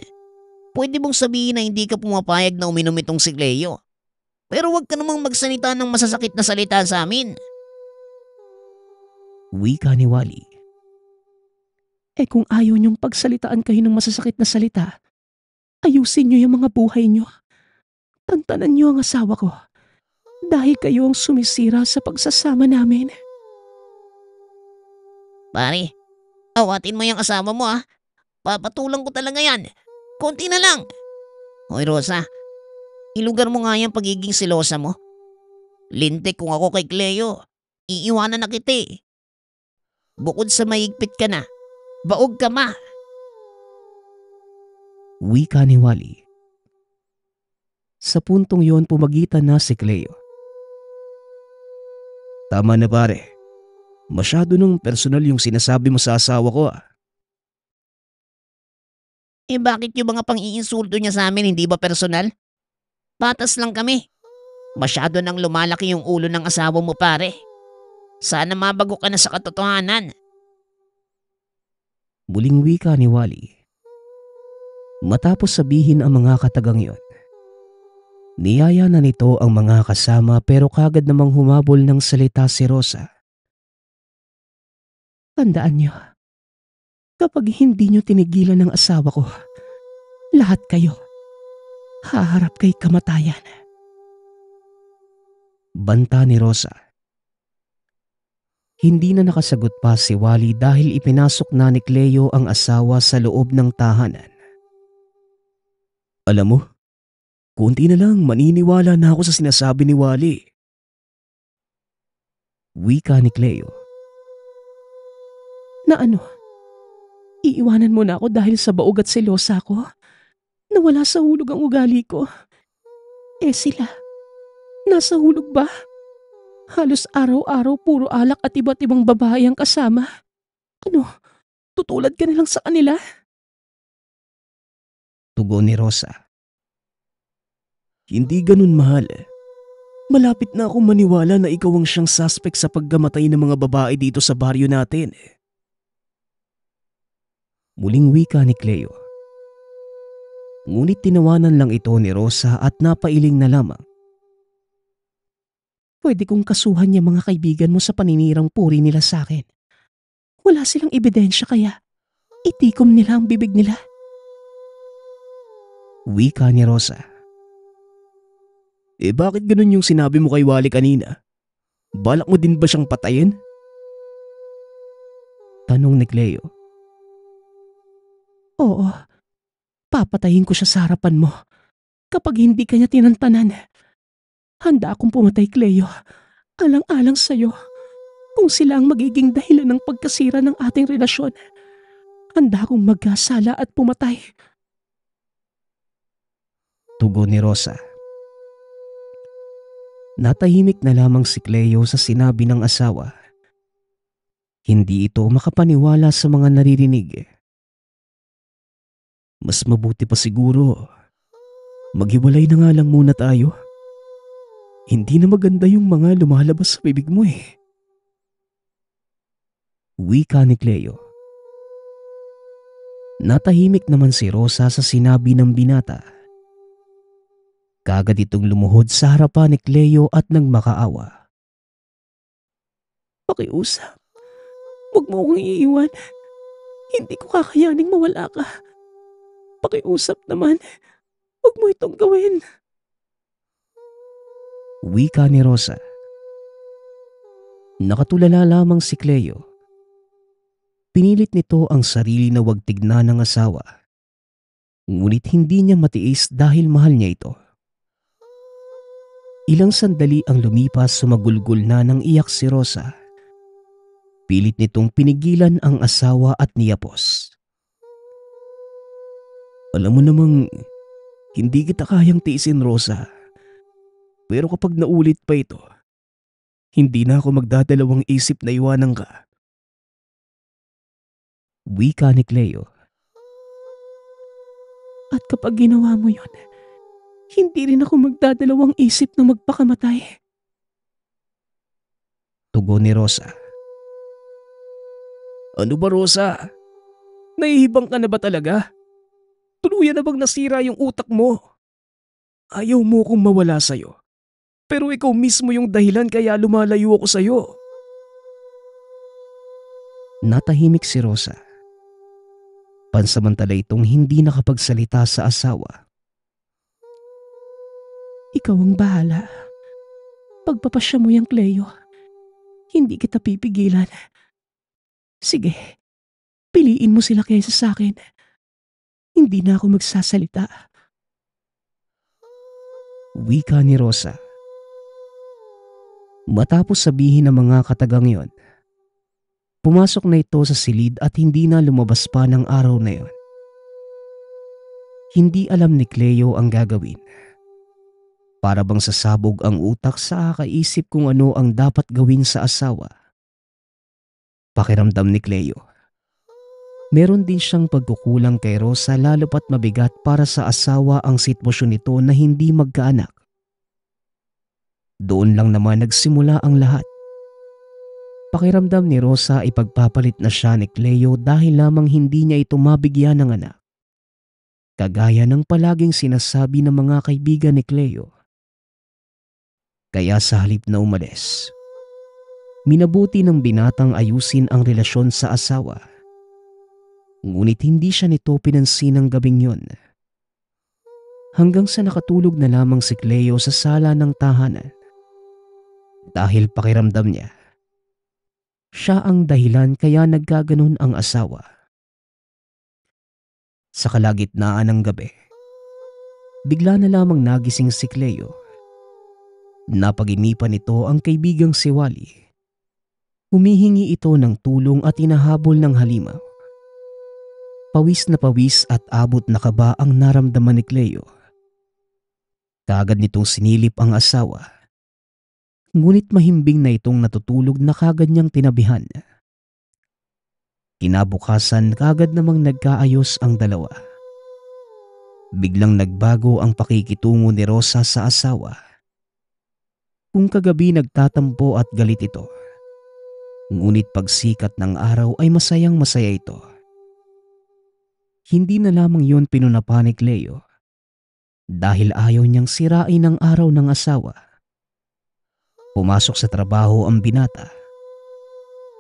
pwede mong sabihin na hindi ka pumapayag na uminom itong si Cleo. Pero huwag ka namang magsalita ng masasakit na salita sa amin. Wika ni Wally. Kung ayaw niyong pagsalitaan kayo ng masasakit na salita, ayusin niyo yung mga buhay niyo. Tantanan niyo ang asawa ko. Dahil kayo ang sumisira sa pagsasama namin. Pare, awatin mo yung asawa mo Papatulang ko talaga yan. Konti na lang. Hoy Rosa, ilugar mo nga yung pagiging selosa mo. Lintik kung ako kay Cleo, iiwanan na kita Bukod sa mahigpit ka na, baog ka ma. Wika ni Wally. Sa puntong yon pumagitan na si Cleo. Tama na pare. Masyado nung personal yung sinasabi mo sa asawa ko Bakit yung mga pang-iinsulto niya sa amin hindi ba personal? Patas lang kami. Masyado nang lumalaki yung ulo ng asawa mo pare. Sana mabago ka na sa katotohanan. Muling wika ni Wally. Matapos sabihin ang mga katagang yon, niyaya na nito ang mga kasama pero kagad namang humabol ng salita si Rosa. Tandaan niyo, kapag hindi niyo tinigilan ng asawa ko, lahat kayo haharap kay kamatayan. Banta ni Rosa. Hindi na nakasagot pa si Wally dahil ipinasok na ni Cleo ang asawa sa loob ng tahanan. Alam mo, konti na lang maniniwala na ako sa sinasabi ni Wally. Wika ni Cleo. Na ano? Iiwanan mo na ako dahil sa baog at selosa ko? Nawala sa hulog ang ugali ko? Sila, nasa hulog ba? Halos araw-araw puro alak at iba't ibang babae ang kasama. Ano, tutulad ka na lang sa kanila? Tugon ni Rosa. Hindi ganun, mahal. Malapit na akong maniwala na ikaw ang siyang suspect sa pagkamatay ng mga babae dito sa baryo natin. Muling wika ni Cleo. Ngunit tinawanan lang ito ni Rosa at napailing na lamang. Pwede kong kasuhan yung mga kaibigan mo sa paninirang puri nila sa akin. Wala silang ebidensya kaya itikom nila ang bibig nila. Wika ni Rosa. Bakit ganun yung sinabi mo kay Wally kanina? Balak mo din ba siyang patayin? Tanong ni Cleo. Oo, papatayin ko siya sa harapan mo. Kapag hindi kanya tinantanan, handa akong pumatay, Cleo. Alang-alang sa'yo. Kung sila ang magiging dahilan ng pagkasira ng ating relasyon, handa akong magkasala at pumatay. Tugon ni Rosa. Natahimik na lamang si Cleo sa sinabi ng asawa. Hindi ito makapaniwala sa mga naririnig. Mas mabuti pa siguro. Maghiwalay na nga lang muna tayo. Hindi na maganda yung mga lumalabas sa bibig mo eh. Wika ni Cleo. Natahimik naman si Rosa sa sinabi ng binata. Kagad itong lumuhod sa harapan ni Cleo at nagmakaawa. Pakiusap. Huwag mo akong iiwan. Hindi ko kakayaning mawala ka. Pakiusap naman. Huwag mo itong gawin. Wika ni Rosa. Nakatulala lamang si Cleo. Pinilit nito ang sarili na wag tignan ng asawa. Ngunit hindi niya matiis dahil mahal niya ito. Ilang sandali ang lumipas, sumagulgol na ng iyak si Rosa. Pilit nitong pinigilan ang asawa at niyapos. Alam mo namang hindi kita kayang tiisin, Rosa. Pero kapag naulit pa ito, hindi na ako magdadalawang isip na iwanan ka. Wika ni Cleo. At kapag ginawa mo yon, hindi rin ako magdadalawang isip na magpakamatay. Tugon ni Rosa. Ano ba, Rosa? Nahihibang ka na ba talaga? Tuluyan na bang nasira yung utak mo? Ayaw mo kong mawala sa'yo. Pero ikaw mismo yung dahilan kaya lumalayo ako sa'yo. Natahimik si Rosa. Pansamantala itong hindi nakapagsalita sa asawa. Ikaw ang bahala. Pagpapasya mo yung Cleo, hindi kita pipigilan. Sige, piliin mo sila kaysa sa akin. Hindi na ako magsasalita. Wika ni Rosa. Matapos sabihin ng mga katagang yon, pumasok na ito sa silid at hindi na lumabas pa ng araw na yon. Hindi alam ni Cleo ang gagawin. Para bang sasabog ang utak sa kakaisip kung ano ang dapat gawin sa asawa. Pakiramdam ni Cleo. Meron din siyang pagkukulang kay Rosa, lalo pat mabigat para sa asawa ang sitwasyon nito na hindi magkaanak. Doon lang naman nagsimula ang lahat. Pakiramdam ni Rosa ipagpapalit na siya ni Cleo dahil lamang hindi niya ito mabigyan ng anak. Kagaya ng palaging sinasabi ng mga kaibigan ni Cleo. Kaya sa halip na umalis, minabuti ng binatang ayusin ang relasyon sa asawa. Ngunit hindi siya nito pinansin ng gabing yon. Hanggang sa nakatulog na lamang si Cleo sa sala ng tahanan. Dahil pakiramdam niya, siya ang dahilan kaya naggaganon ang asawa. Sa kalagitnaan ng gabi, bigla na lamang nagising si Cleo. Napaginipan nito ang kaibigang si Wally. Humihingi ito ng tulong at hinahabol ng halimaw. Pawis na pawis at abot na kaba ang naramdaman ni Cleo. Kaagad nitong sinilip ang asawa. Ngunit mahimbing na itong natutulog na kagad niyang tinabihan. Kinabukasan kagad namang nagkaayos ang dalawa. Biglang nagbago ang pakikitungo ni Rosa sa asawa. Kung kagabi nagtatampo at galit ito, ngunit pagsikat ng araw ay masayang masaya ito. Hindi na lamang yon pinunapa ni Cleo dahil ayaw niyang sirain ang araw ng asawa. Pumasok sa trabaho ang binata.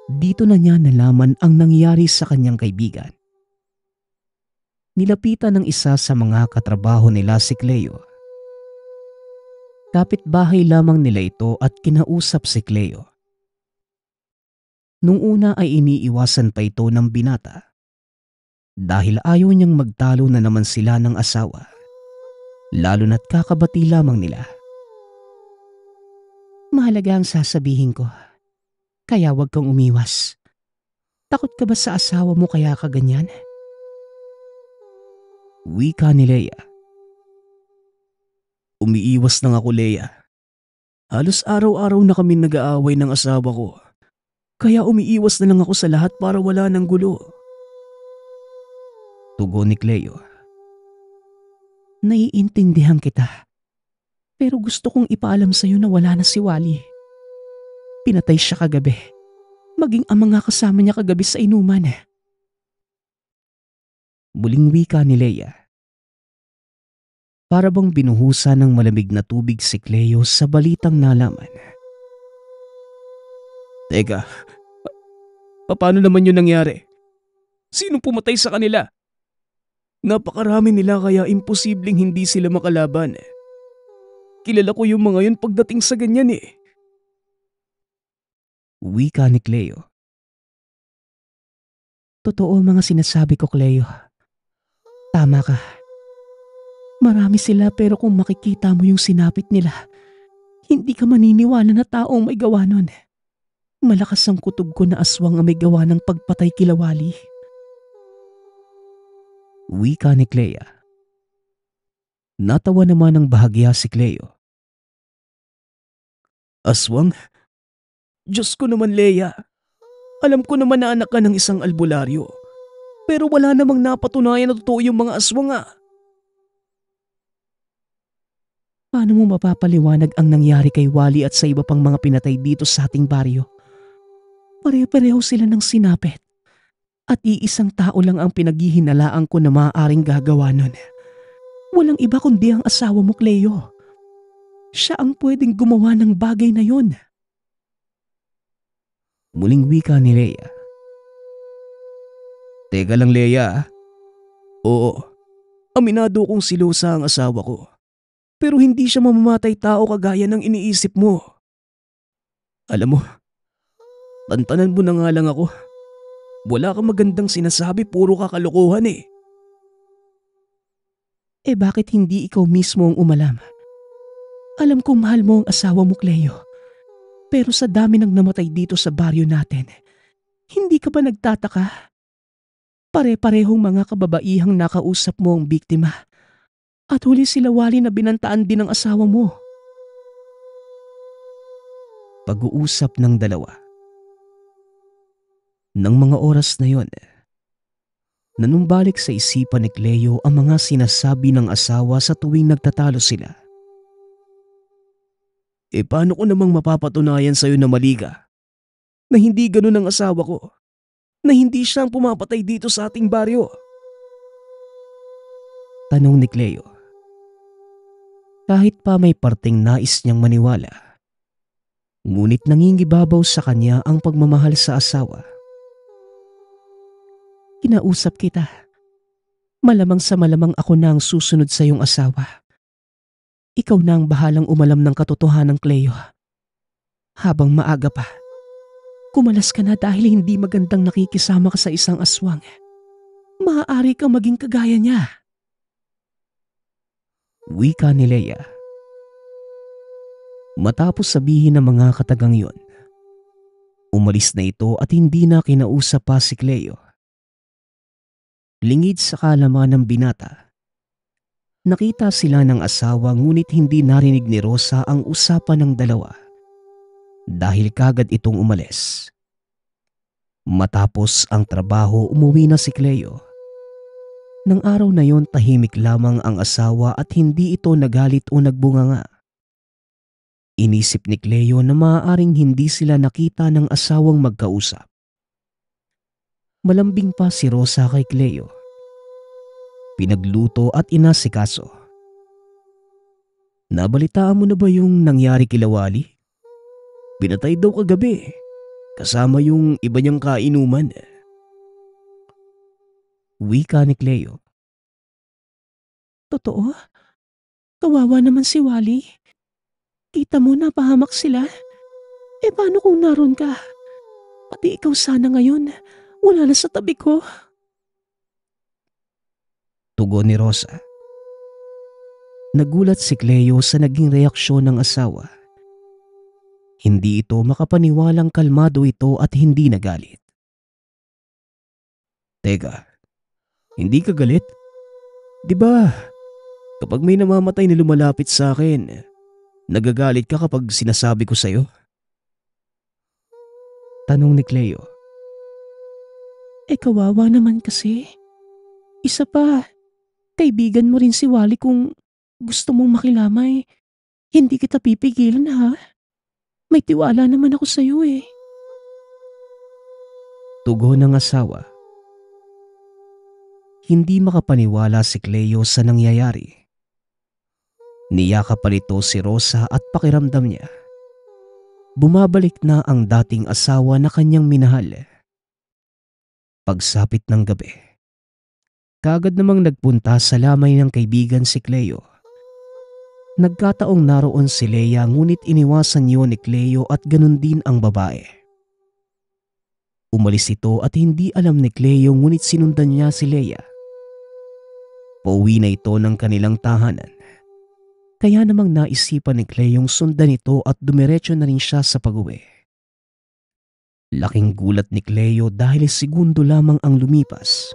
Dito na niya nalaman ang nangyari sa kanyang kaibigan. Nilapitan ng isa sa mga katrabaho nila si Cleo. Kapitbahay lamang nila ito at kinausap si Cleo. Nung una ay iniiwasan pa ito ng binata dahil ayaw niyang magtalo na naman sila ng asawa, lalo na't kakabati lamang nila. Mahalaga ang sasabihin ko, kaya wag kang umiwas. Takot ka ba sa asawa mo kaya ka ganyan? Wika ni Leia. Umiiwas lang ako, Leia. Halos araw-araw na kami nag-aaway ng asawa ko. Kaya umiiwas na lang ako sa lahat para wala ng gulo. Tugon ni Cleo. Naiintindihan kita. Pero gusto kong ipaalam sa'yo na wala na si Wally. Pinatay siya kagabi. Maging ang mga kasama niya kagabi sa inuman. Muling wika ni Leia. Para bang binuhusan ng malamig na tubig si Cleo sa balitang nalaman. Teka, paano naman yun nangyari? Sinong pumatay sa kanila? Napakarami nila kaya imposibleng hindi sila makalaban. Kilala ko yung mga yun pagdating sa ganyan eh. Wika ni Cleo. Totoo mga sinasabi ko, Cleo. Tama ka. Marami sila pero kung makikita mo yung sinapit nila, hindi ka maniniwala na taong may gawa nun. Malakas ang kutob ko na aswang ang may gawa ng pagpatay kila Wally. Wika ni Clea. Natawa naman ng bahagya si Cleo. Aswang? Diyos ko naman, Leia. Alam ko naman na anak ka ng isang albularyo. Pero wala namang napatunayan na totoo yung mga aswang ah. Paano mo mapapaliwanag ang nangyari kay Wally at sa iba pang mga pinatay dito sa ating baryo? Pare-pareho sila ng sinapit. At iisang tao lang ang pinaghihinalaan ko na maaaring gagawa nun. Walang iba kundi ang asawa mo, Cleo. Siya ang pwedeng gumawa ng bagay na yon. Muling wika ni Leia. Teka lang, Leia. Oo, aminado kong silosa ang asawa ko. Pero hindi siya mamamatay tao kagaya ng iniisip mo. Alam mo, tantanan mo na nga lang ako. Wala kang magandang sinasabi, puro kakalokohan eh. Eh bakit hindi ikaw mismo ang umalam? Alam kong mahal mo ang asawa mo, Cleo. Pero sa dami ng namatay dito sa baryo natin, hindi ka ba nagtataka? Pare-parehong mga kababaihang nakausap mo ang biktima. At huli sila Wally na binantaan din ng asawa mo. Pag-uusap ng dalawa. Nang mga oras na yon, nanumbalik sa isipan ni Cleo ang mga sinasabi ng asawa sa tuwing nagtatalo sila. Eh paano ko namang mapapatunayan sa'yo na mali ka? Na hindi ganun ang asawa ko? Na hindi siya ang pumapatay dito sa ating baryo? Tanong ni Cleo. Kahit pa may parting nais niyang maniwala, ngunit nangingibabaw sa kanya ang pagmamahal sa asawa. Kinausap kita. Malamang sa malamang ako na ang susunod sa iyong asawa. Ikaw na ang bahalang umalam ng katotohanan, Cleo. Habang maaga pa, kumalas ka na dahil hindi magandang nakikisama ka sa isang aswang. Maaari kang maging kagaya niya. Wika ni Leia. Matapos sabihin ng mga katagang yon, umalis na ito at hindi na kinausap pa si Cleo. Lingid sa kaalaman ng binata, nakita sila ng asawa ngunit hindi narinig ni Rosa ang usapan ng dalawa. dahil kagad itong umalis. Matapos ang trabaho, umuwi na si Cleo. Nang araw na yon, tahimik lamang ang asawa at hindi ito nagalit o nagbunganga. Inisip ni Cleo na maaaring hindi sila nakita ng asawang magkausap. Malambing pa si Rosa kay Cleo. Pinagluto at inasikaso. Nabalitaan mo na ba yung nangyari kila Wally? Pinatay daw kagabi, kasama yung iba niyang kainuman. Wika ni Cleo. Totoo? Kawawa naman si Wally. Kita mo na pahamak sila. Paano kung naroon ka? Pati ikaw sana ngayon, wala na sa tabi ko. Tugon ni Rosa. Nagulat si Cleo sa naging reaksyon ng asawa. Hindi ito makapaniwalang kalmado ito at hindi nagalit. Teka, hindi ka galit? Diba, kapag may namamatay na lumalapit sa akin, nagagalit ka kapag sinasabi ko sa'yo? Tanong ni Cleo. Kawawa naman kasi. Isa pa, kaibigan mo rin si Wally kung gusto mong makilamay. Hindi kita pipigilan ha. May tiwala naman ako sa'yo Tugon ng asawa. Hindi makapaniwala si Cleo sa nangyayari. Niyakap pa nito si Rosa at pakiramdam niya. Bumabalik na ang dating asawa na kanyang minahal. Pagsapit ng gabi, kagad namang nagpunta sa lamay ng kaibigan si Cleo. Nagkataong naroon si Leia ngunit iniwasan niyo ni Cleo at ganun din ang babae. Umalis ito at hindi alam ni Cleo ngunit sinundan niya si Leia. Pauwi na ito ng kanilang tahanan. Kaya namang naisipan ni Cleong sundan ito at dumiretso na rin siya sa pag-uwi. Laking gulat ni Cleo dahil segundo lamang ang lumipas.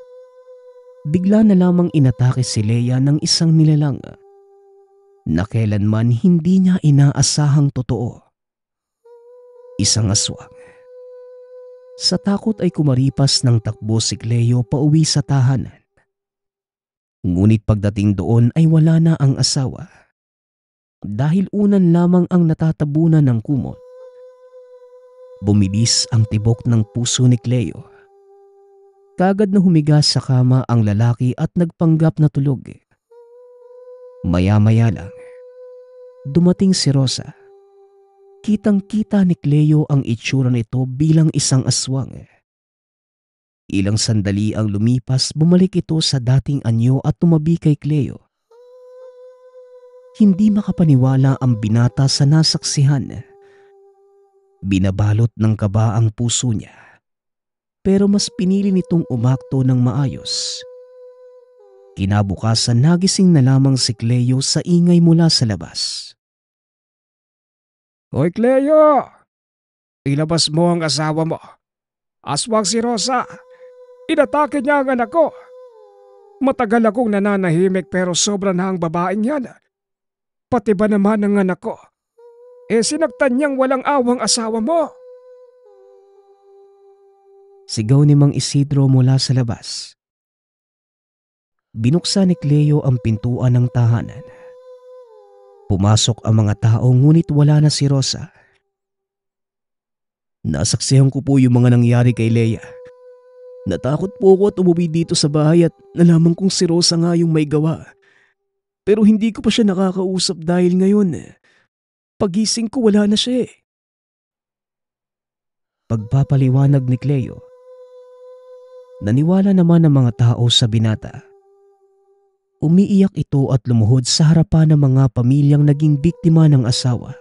Bigla na lamang inatake si Leia ng isang nilalang na kailanman hindi niya inaasahang totoo. Isang aswang. Sa takot ay kumaripas ng takbo si Cleo pauwi sa tahanan. Ngunit pagdating doon ay wala na ang asawa. Dahil unan lamang ang natatabunan ng kumot. Bumilis ang tibok ng puso ni Cleo. Kagad na humiga sa kama ang lalaki at nagpanggap na tulog. Maya-maya lang, dumating si Rosa. Kitang-kita ni Cleo ang itsura nito bilang isang aswang. Ilang sandali ang lumipas, bumalik ito sa dating anyo at tumabi kay Cleo. Hindi makapaniwala ang binata sa nasaksihan. Binabalot ng kaba ang puso niya. Pero mas pinili nitong umakto ng maayos. Kinabukasan nagising na lamang si Cleo sa ingay mula sa labas. Hoy Cleo! Ilabas mo ang asawa mo. Aswang si Rosa. Inatake niya ang anak ko. Matagal akong nananahimik pero sobra na ang babaeng yan. Pati ba naman ang anak ko? Sinaktan niyang walang awang asawa mo. Sigaw ni Mang Isidro mula sa labas. Binuksan ni Cleo ang pintuan ng tahanan. Pumasok ang mga tao ngunit wala na si Rosa. Nasaksihan ko po yung mga nangyari kay Leia. Natakot po ako at umuwi dito sa bahay at nalaman kong si Rosa nga yung may gawa. Pero hindi ko pa siya nakakausap dahil ngayon, pagising ko wala na siya . Pagpapaliwanag ni Cleo. Naniwala naman ang mga tao sa binata. Umiiyak ito at lumuhod sa harapan ng mga pamilyang naging biktima ng asawa.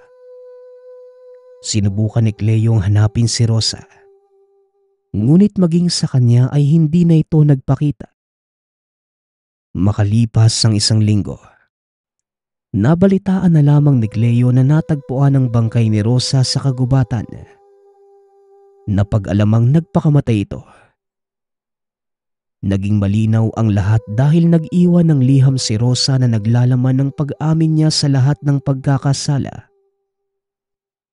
Sinubukan ni Cleong hanapin si Rosa. Ngunit maging sa kanya ay hindi na ito nagpakita. Makalipas ang isang linggo, nabalitaan na lamang ni Cleo na natagpuan ang bangkay ni Rosa sa kagubatan. Napag-alamang nagpakamatay ito. Naging malinaw ang lahat dahil nag-iwan ng liham si Rosa na naglalaman ng pag-amin niya sa lahat ng pagkakasala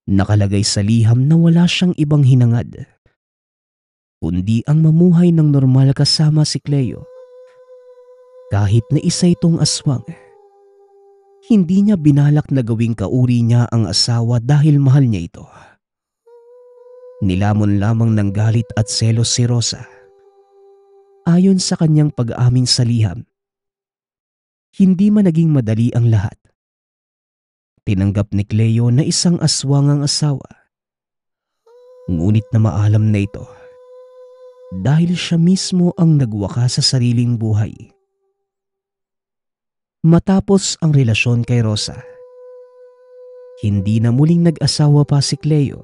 Nakalagay sa liham na wala siyang ibang hinangad, kundi ang mamuhay ng normal kasama si Cleo. Kahit na isa itong aswang, hindi niya binalak na gawing kauri niya ang asawa dahil mahal niya ito. Nilamon lamang ng galit at selos si Rosa. Ayon sa kanyang pag-aamin sa liham, hindi man naging madali ang lahat. Tinanggap ni Cleo na isang aswang ang asawa. Ngunit na maalam na ito dahil siya mismo ang nagwakas sa sariling buhay. Matapos ang relasyon kay Rosa, hindi na muling nag-asawa pa si Cleo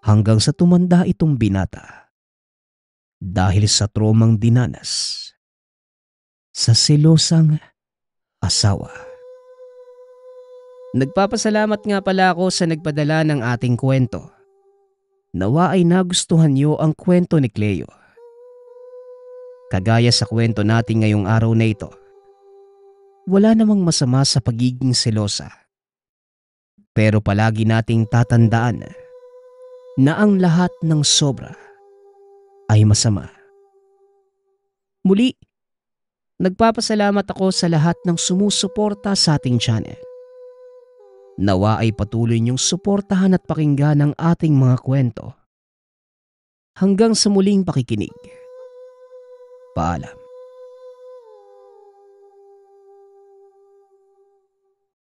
hanggang sa tumanda itong binata dahil sa traumang dinanas sa selosang asawa. Nagpapasalamat nga pala ako sa nagpadala ng ating kwento. Nawa ay nagustuhan niyo ang kwento ni Cleo. Kagaya sa kwento natin ngayong araw na ito, wala namang masama sa pagiging selosa. Pero palagi nating tatandaan na ang lahat ng sobra ay masama. Muli, nagpapasalamat ako sa lahat ng sumusuporta sa ating channel. Nawa ay patuloy niyong suportahan at pakinggan ang ating mga kwento. Hanggang sa muling pakikinig. Paalam.